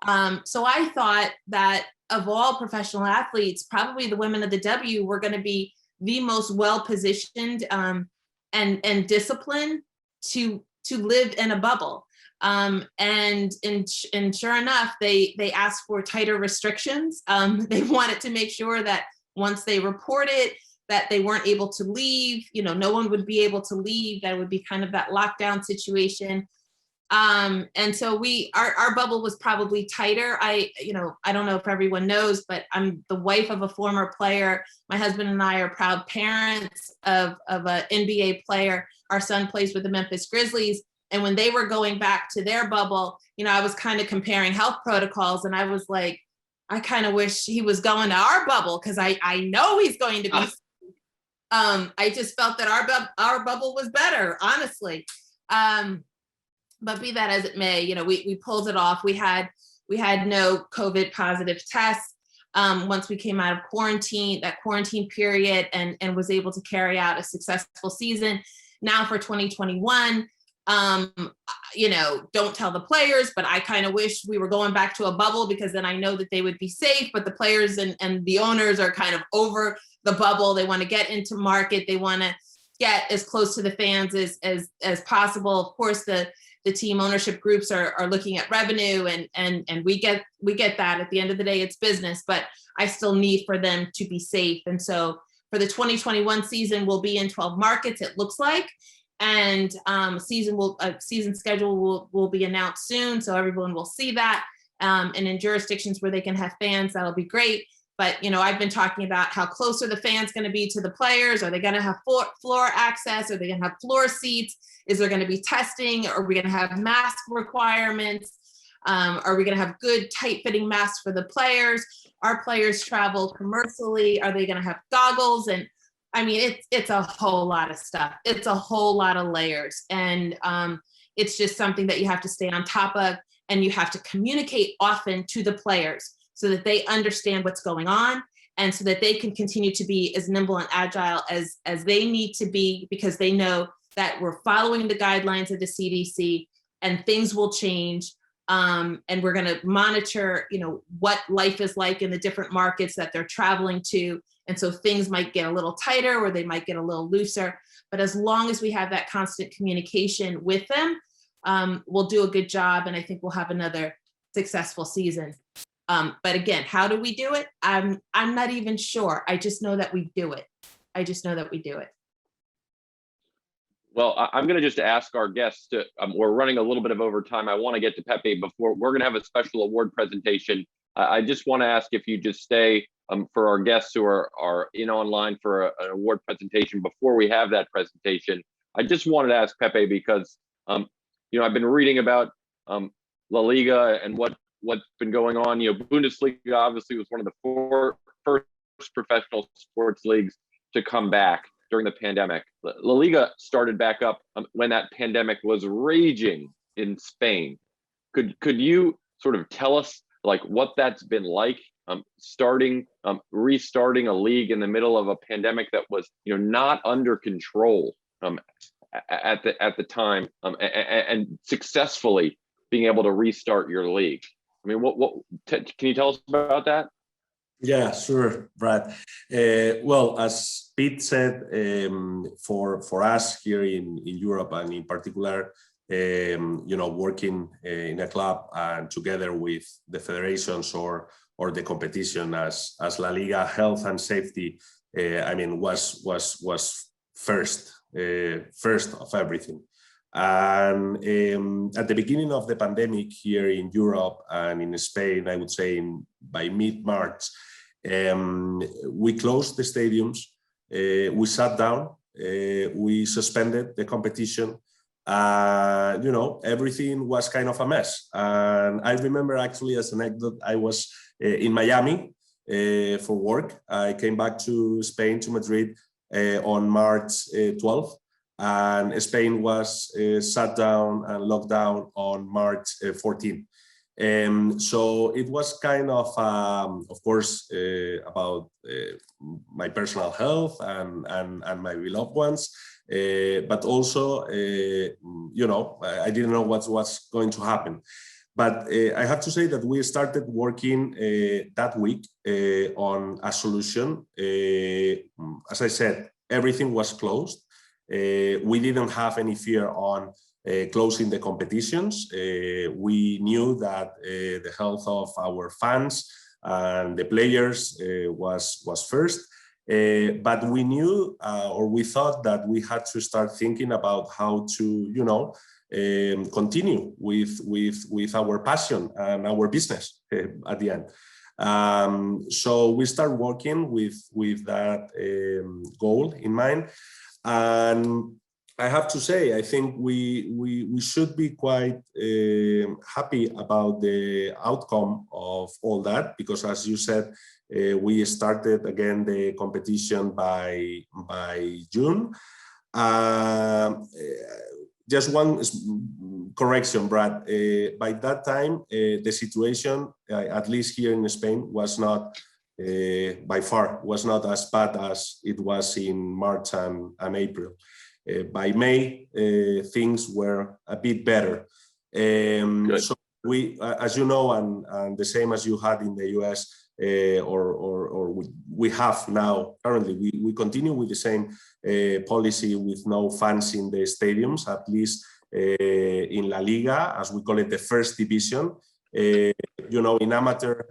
So I thought that of all professional athletes, probably the women of the W were going to be the most well-positioned and disciplined to live in a bubble. And sure enough, they asked for tighter restrictions. They wanted to make sure that once they reported that they weren't able to leave, no one would be able to leave. That would be kind of that lockdown situation. And so our bubble was probably tighter. I don't know if everyone knows, but I'm the wife of a former player. My husband and I are proud parents of an NBA player. Our son plays with the Memphis Grizzlies. And when they were going back to their bubble, I was kind of comparing health protocols, and I was like, I kind of wish he was going to our bubble, because I know he's going to be. I just felt that our bubble was better, honestly. But be that as it may, we pulled it off. We had no COVID positive tests once we came out of that quarantine period, and was able to carry out a successful season. Now for 2021, don't tell the players, but I kind of wish we were going back to a bubble, because then I know that they would be safe. But the players and the owners are kind of over the bubble. They want to get into market. They want to get as close to the fans as possible. Of course, the team ownership groups are looking at revenue, and we get that. At the end of the day, it's business, but I still need for them to be safe. And so for the 2021 season, we'll be in 12 markets, it looks like. And season schedule will be announced soon, so everyone will see that. And in jurisdictions where they can have fans, that'll be great. But I've been talking about how close are the fans going to be to the players? Are they going to have floor access? Are they going to have floor seats? Is there going to be testing? Are we going to have mask requirements? Are we going to have good, tight-fitting masks for the players? Our players travel commercially. Are they going to have goggles? And I mean, it's a whole lot of stuff. It's a whole lot of layers. And it's just something that you have to stay on top of, and you have to communicate often to the players so that they understand what's going on, and so that they can continue to be as nimble and agile as they need to be, because they know that we're following the guidelines of the CDC and things will change. And we're going to monitor, what life is like in the different markets that they're traveling to. And so things might get a little tighter or they might get a little looser. But as long as we have that constant communication with them, we'll do a good job. And I think we'll have another successful season. But again, how do we do it? I'm not even sure. I just know that we do it. Well, I'm going to just ask our guests to, we're running a little bit of overtime. I want to get to Pepe before we're going to have a special award presentation. I just want to ask if you just stay for our guests who are in online for an award presentation before we have that presentation. I just wanted to ask Pepe because, I've been reading about La Liga and what's been going on. Bundesliga obviously was one of the first professional sports leagues to come back during the pandemic. La Liga started back up when that pandemic was raging in Spain. Could you sort of tell us like what that's been like, restarting a league in the middle of a pandemic that was not under control at the time, and successfully being able to restart your league? I mean, can you tell us about that? Yeah, sure, Brad. Well, as Pete said, for us here in Europe and in particular, working in a club and together with the federations or the competition as La Liga, health and safety, was first of everything. And at the beginning of the pandemic here in Europe and in Spain, I would say by mid-March, we closed the stadiums, we shut down, we suspended the competition. Everything was kind of a mess. And I remember actually as an anecdote, I was in Miami for work. I came back to Spain, to Madrid on March 12th. And Spain was shut down and locked down on March 14th. So it was kind of course, about my personal health and my beloved ones. But also, I didn't know what's going to happen. But I have to say that we started working that week on a solution. As I said, everything was closed. We didn't have any fear on closing the competitions. We knew that the health of our fans and the players was first. But we knew or we thought that we had to start thinking about how to, continue with our passion and our business at the end. So we start working with that goal in mind. And I have to say, I think we should be quite happy about the outcome of all that, because as you said, we started again the competition by June. Just one correction, Brad. By that time, the situation, at least here in Spain, was not by far was not as bad as it was in March and April. By May, things were a bit better. So we, as you know, and the same as you had in the US, or we have now currently, we continue with the same policy with no fans in the stadiums, at least in La Liga, as we call it, the first division. In amateur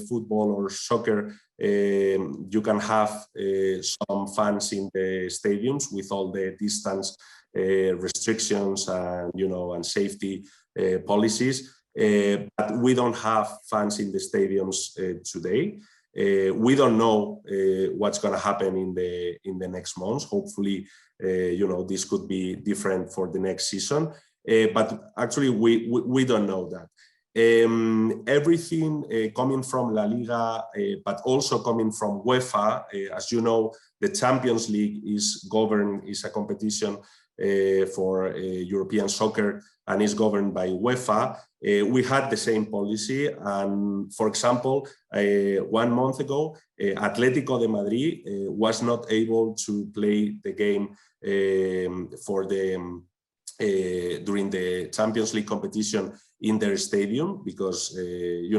football or soccer, you can have some fans in the stadiums with all the distance restrictions and and safety policies. But we don't have fans in the stadiums today. We don't know what's going to happen in the next months. Hopefully, this could be different for the next season. But actually, we don't know that. Everything coming from La Liga, but also coming from UEFA. As you know, the Champions League is a competition for European soccer and is governed by UEFA. We had the same policy. And for example, 1 month ago, Atlético de Madrid was not able to play the game for the during the Champions League competition in their stadium, because the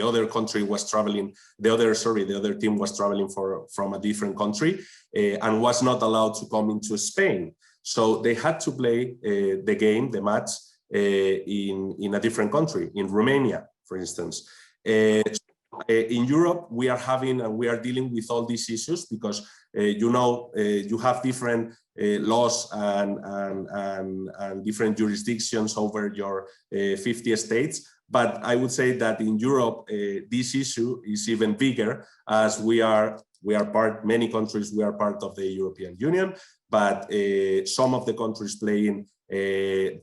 other country was traveling, the other team was traveling from a different country and was not allowed to come into Spain. So they had to play the match in a different country, in Romania, for instance. In Europe, we are dealing with all these issues because you have different laws and different jurisdictions over your 50 states. But I would say that in Europe, this issue is even bigger, as many countries, we are part of the European Union, but some of the countries playing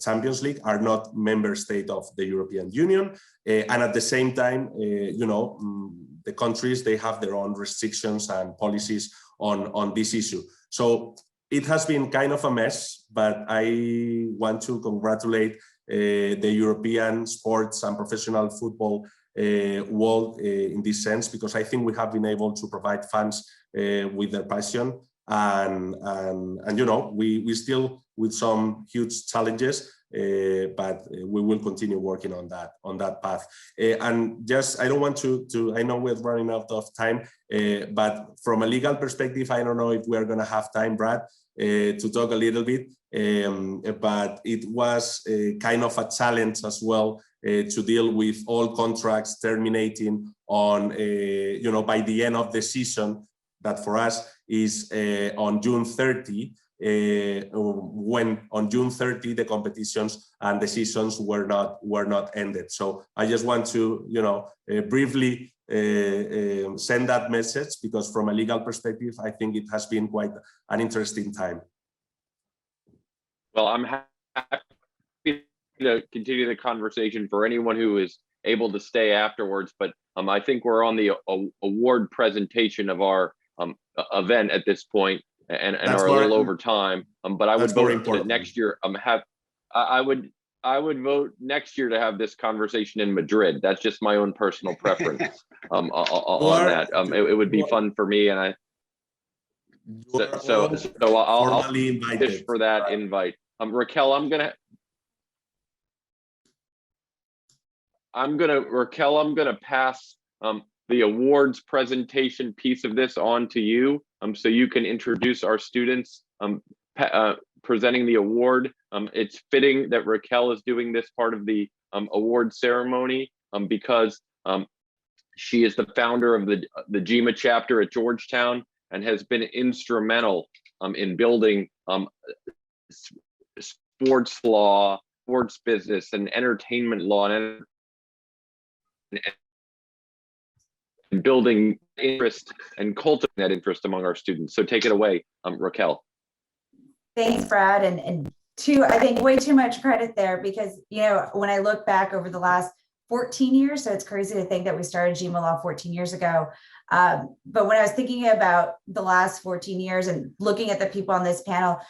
Champions League are not member state of the European Union. And at the same time, the countries, they have their own restrictions and policies on this issue. So it has been kind of a mess, but I want to congratulate the European sports and professional football world in this sense, because I think we have been able to provide fans with their passion. And we still with some huge challenges, but we will continue working on that path. And just, I don't want to I know we're running out of time, but from a legal perspective, I don't know if we're going to have time, Brad, to talk a little bit. But it was kind of a challenge as well to deal with all contracts terminating on, by the end of the season, that for us is on June 30, when on June 30 the competitions and the seasons were not ended. So I just want to briefly send that message, because from a legal perspective, I think it has been quite an interesting time. Well, I'm happy to continue the conversation for anyone who is able to stay afterwards, but I think we're on the award presentation of our event at this point, and are a little over time. But I would vote that next year. I would vote next year to have this conversation in Madrid. That's just my own personal preference on that. It would be fun for me, and I'll fish for that invite. Raquel, I'm gonna pass the awards presentation piece of this on to you, so you can introduce our students presenting the award. It's fitting that Raquel is doing this part of the award ceremony because she is the founder of the GMA chapter at Georgetown and has been instrumental in building sports law, sports business, and entertainment law, and building interest and cultivating that interest among our students. So take it away, Raquel. Thanks, Brad. And I think way too much credit there, because, when I look back over the last 14 years, so it's crazy to think that we started GMA Law 14 years ago. But when I was thinking about the last 14 years and looking at the people on this panel,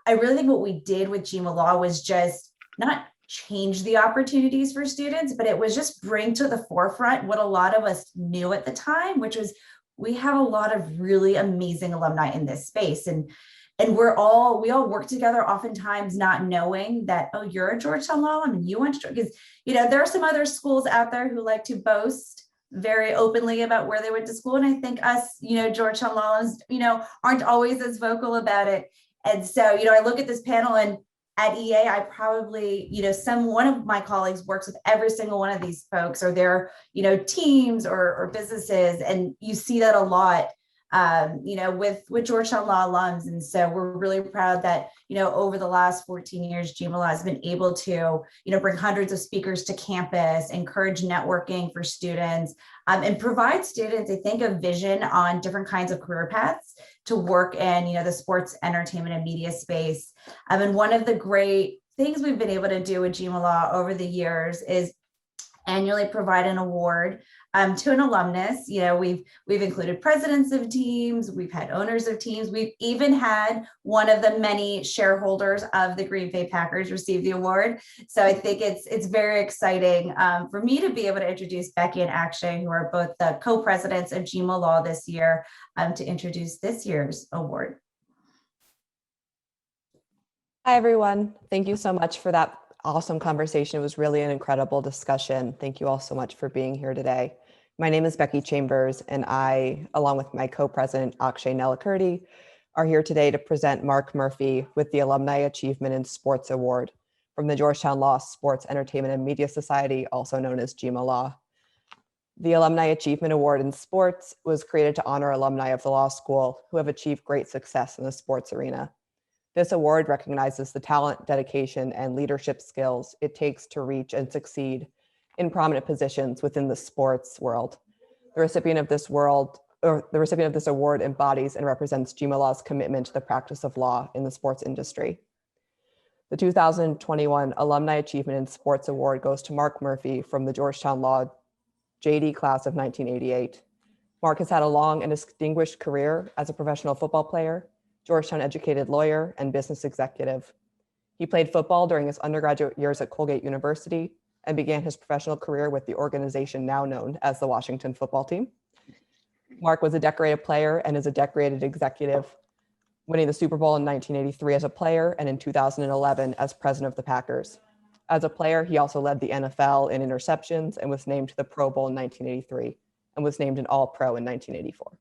I really think what we did with GMA Law was just not change the opportunities for students, but it was just bring to the forefront what a lot of us knew at the time, which was we have a lot of really amazing alumni in this space. And we all work together, oftentimes not knowing that, oh, you're a Georgetown Law alum and you went to, because, there are some other schools out there who like to boast very openly about where they went to school. And I think us, Georgetown Law alums, aren't always as vocal about it. And so, I look at this panel, and at EA, I probably, one of my colleagues works with every single one of these folks, or their, teams or businesses. And you see that a lot, with Georgetown Law alums. And so we're really proud that, over the last 14 years, GMA Law has been able to, bring hundreds of speakers to campus, encourage networking for students, and provide students, I think, a vision on different kinds of career paths to work in, the sports, entertainment, and media space. And one of the great things we've been able to do with GMA Law over the years is annually provide an award to an alumnus. We've included presidents of teams, we've had owners of teams, we've even had one of the many shareholders of the Green Bay Packers receive the award. So I think it's very exciting for me to be able to introduce Becky and Akshay, who are both the co-presidents of GMA Law this year, to introduce this year's award. Hi, everyone. Thank you so much for that awesome conversation. It was really an incredible discussion. Thank you all so much for being here today. My name is Becky Chambers, and I, along with my co-president, Akshay Nelakirti, are here today to present Mark Murphy with the Alumni Achievement in Sports Award from the Georgetown Law Sports, Entertainment, and Media Society, also known as GEMA Law. The Alumni Achievement Award in Sports was created to honor alumni of the law school who have achieved great success in the sports arena. This award recognizes the talent, dedication, and leadership skills it takes to reach and succeed in prominent positions within the sports world. The recipient of this award embodies and represents GEMA Law's commitment to the practice of law in the sports industry. The 2021 Alumni Achievement in Sports Award goes to Mark Murphy from the Georgetown Law JD class of 1988. Mark has had a long and distinguished career as a professional football player, Georgetown educated lawyer, and business executive. He played football during his undergraduate years at Colgate University and began his professional career with the organization now known as the Washington Football Team. Mark was a decorated player and is a decorated executive, winning the Super Bowl in 1983 as a player and in 2011 as president of the Packers. As a player, he also led the NFL in interceptions and was named to the Pro Bowl in 1983 and was named an All-Pro in 1984.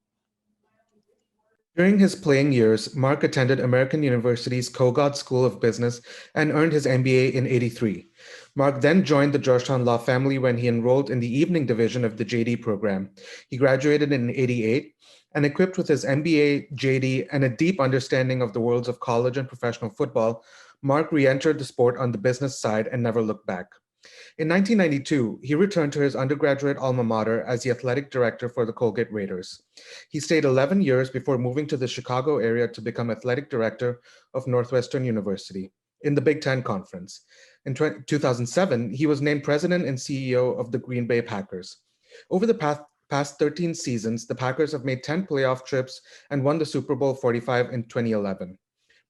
During his playing years, Mark attended American University's Kogod School of Business and earned his MBA in '83. Mark then joined the Georgetown Law family when he enrolled in the evening division of the JD program. He graduated in '88 and equipped with his MBA, JD, and a deep understanding of the worlds of college and professional football, Mark re-entered the sport on the business side and never looked back. In 1992, he returned to his undergraduate alma mater as the athletic director for the Colgate Raiders. He stayed 11 years before moving to the Chicago area to become athletic director of Northwestern University in the Big Ten Conference. In 2007, he was named president and CEO of the Green Bay Packers. Over the past 13 seasons, the Packers have made 10 playoff trips and won the Super Bowl 45 in 2011.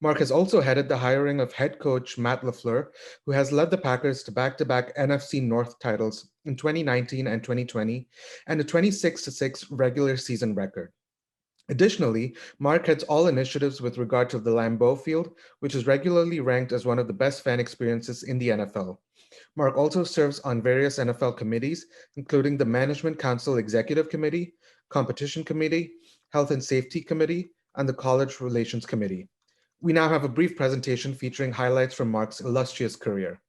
Mark has also headed the hiring of head coach Matt LaFleur, who has led the Packers to back-to-back NFC North titles in 2019 and 2020, and a 26-6 regular season record. Additionally, Mark heads all initiatives with regard to the Lambeau Field, which is regularly ranked as one of the best fan experiences in the NFL. Mark also serves on various NFL committees, including the Management Council Executive Committee, Competition Committee, Health and Safety Committee, and the College Relations Committee. We now have a brief presentation featuring highlights from Mark's illustrious career.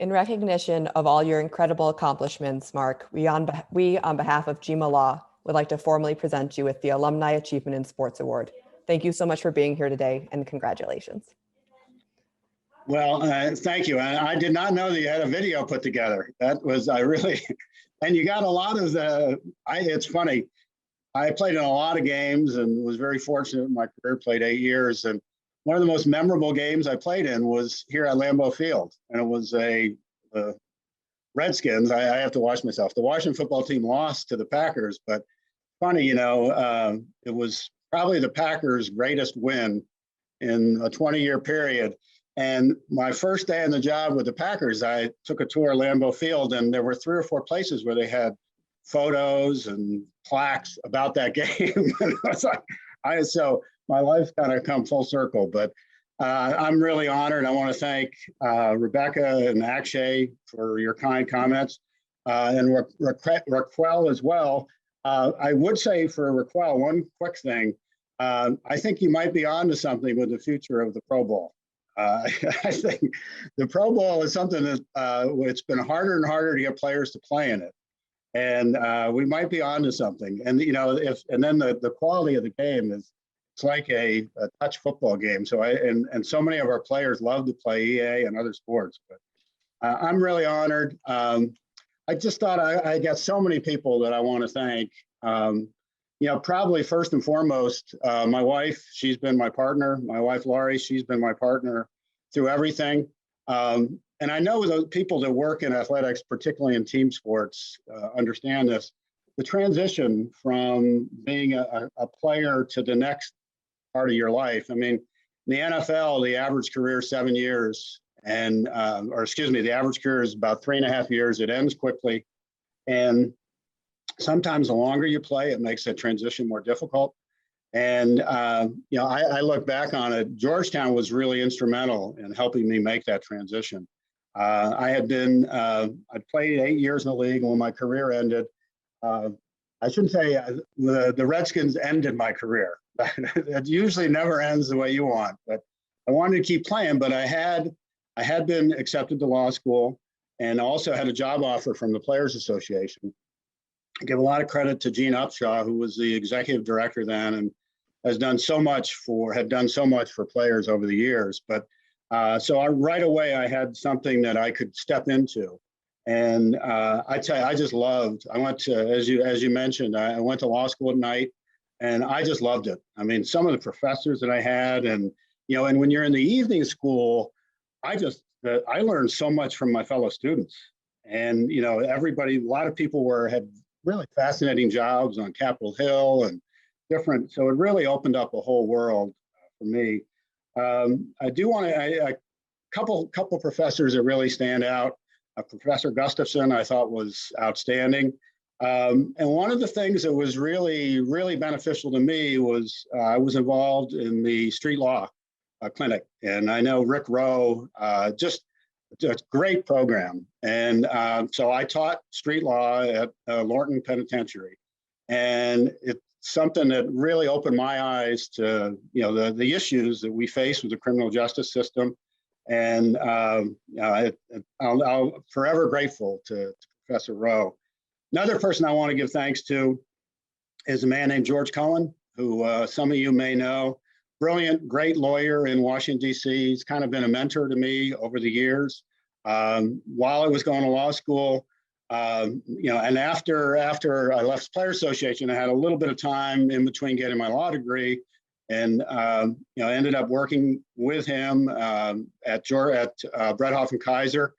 In recognition of all your incredible accomplishments, Mark, we on behalf of GEMA Law would like to formally present you with the Alumni Achievement in Sports Award. Thank you so much for being here today, and congratulations. Well, thank you. I did not know that you had a video put together. That was, I really, and you got a lot of it's funny. I played in a lot of games and was very fortunate in my career, played 8 years. And one of the most memorable games I played in was here at Lambeau Field. And it was the Redskins. I have to watch myself. The Washington Football Team lost to the Packers, but funny, it was probably the Packers' greatest win in a 20-year period. And my first day on the job with the Packers, I took a tour of Lambeau Field, and there were 3 or 4 places where they had photos and plaques about that game. And I was like, so my life's kind of come full circle, but I'm really honored. I want to thank Rebecca and Akshay for your kind comments, and Raquel as well. I would say for Raquel, one quick thing. I think you might be onto something with the future of the Pro Bowl. I think the Pro Bowl is something that it's been harder and harder to get players to play in it, and we might be onto something. And and then the quality of the game is, it's like a touch football game. So and so many of our players love to play EA and other sports. But I'm really honored. I just thought I got so many people that I want to thank. Probably first and foremost, my wife. She's been my partner. My wife Laurie. She's been my partner through everything. And I know the people that work in athletics, particularly in team sports, understand this. The transition from being a player to the next part of your life. I mean, in the NFL, the average career is 7 years, and the average career is about 3.5 years. It ends quickly, and sometimes the longer you play, it makes that transition more difficult. And I look back on it. Georgetown was really instrumental in helping me make that transition. I played 8 years in the league, and when my career ended, I shouldn't say the Redskins ended my career. It usually never ends the way you want, but I wanted to keep playing. But I had been accepted to law school, and also had a job offer from the Players Association. I give a lot of credit to Gene Upshaw, who was the executive director then, and had done so much for players over the years. But so right away I had something that I could step into. And I tell you, I just loved. I went to, as you mentioned, I went to law school at night, and I just loved it. I mean, some of the professors that I had, and and when you're in the evening school, I learned so much from my fellow students. And a lot of people had really fascinating jobs on Capitol Hill and different. So it really opened up a whole world for me. I do want a couple professors that really stand out. Professor Gustafson, I thought, was outstanding. And one of the things that was really, really beneficial to me was I was involved in the street law clinic. And I know Rick Rowe, just a great program. And so I taught street law at Lorton Penitentiary. And it's something that really opened my eyes to the issues that we face with the criminal justice system. And I'll forever grateful to Professor Rowe. Another person I want to give thanks to is a man named George Cohen, who some of you may know. Brilliant, great lawyer in Washington, D.C. He's kind of been a mentor to me over the years. While I was going to law school, and after I left the Players Association, I had a little bit of time in between getting my law degree. And ended up working with him at Bredhoff and Kaiser,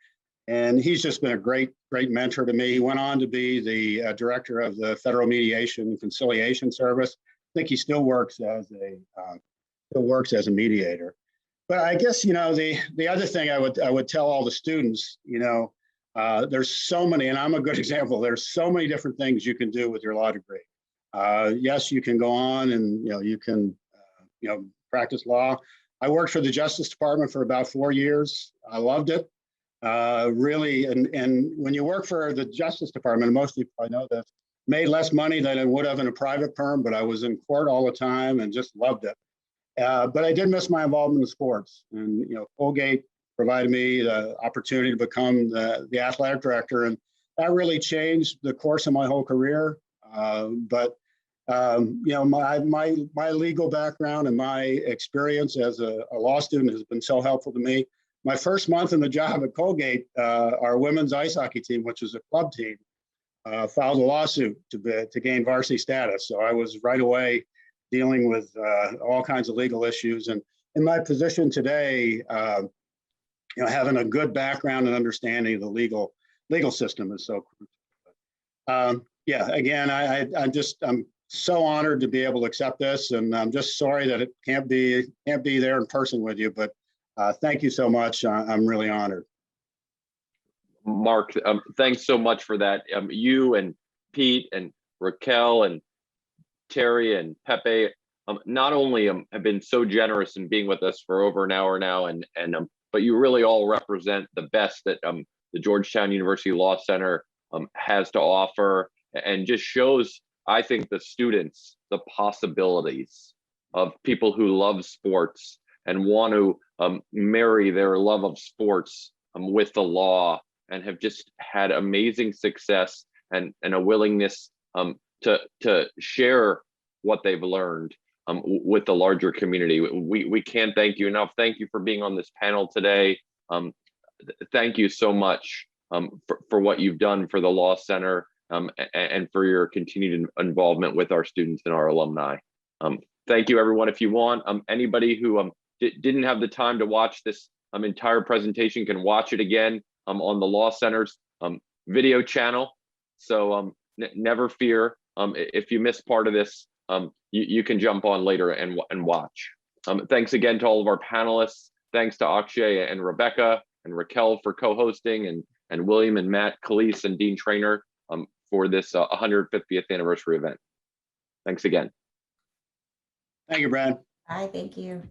and he's just been a great mentor to me. He went on to be the director of the Federal Mediation and Conciliation Service. I think he still works as a mediator. But I guess the other thing I would tell all the students, there's so many, and I'm a good example. There's so many different things you can do with your law degree. Yes, you can go on and you can practice law. I worked for the Justice Department for about 4 years. I loved it, really. And when you work for the Justice Department, most people I know that made less money than I would have in a private firm, but I was in court all the time and just loved it. But I did miss my involvement in sports, and Colgate provided me the opportunity to become the athletic director, and that really changed the course of my whole career. My legal background and my experience as a law student has been so helpful to me. My first month in the job at Colgate, our women's ice hockey team, which was a club team, filed a lawsuit to gain varsity status. So I was right away dealing with all kinds of legal issues. And in my position today, having a good background and understanding of the legal system is so crucial. Again, I'm so honored to be able to accept this, and I'm just sorry that it can't be there in person with you, but thank you so much. I'm really honored. Mark, thanks so much for that. You and Pete and Raquel and Terry and Pepe not only have been so generous in being with us for over an hour now, but you really all represent the best that the Georgetown University Law Center has to offer, and just shows, I think, the students the possibilities of people who love sports and want to marry their love of sports with the law, and have just had amazing success and a willingness to share what they've learned with the larger community. We can't thank you enough. Thank you for being on this panel today. Thank you so much for what you've done for the Law Center, and for your continued involvement with our students and our alumni. Thank you, everyone. If you want, anybody who didn't have the time to watch this entire presentation can watch it again on the Law Center's video channel. So never fear, if you missed part of this, you can jump on later and watch. Thanks again to all of our panelists. Thanks to Akshay and Rebecca and Raquel for co-hosting, and William and Matt, Khalees and Dean Trainer for this 150th anniversary event. Thanks again. Thank you, Brad. Bye, thank you.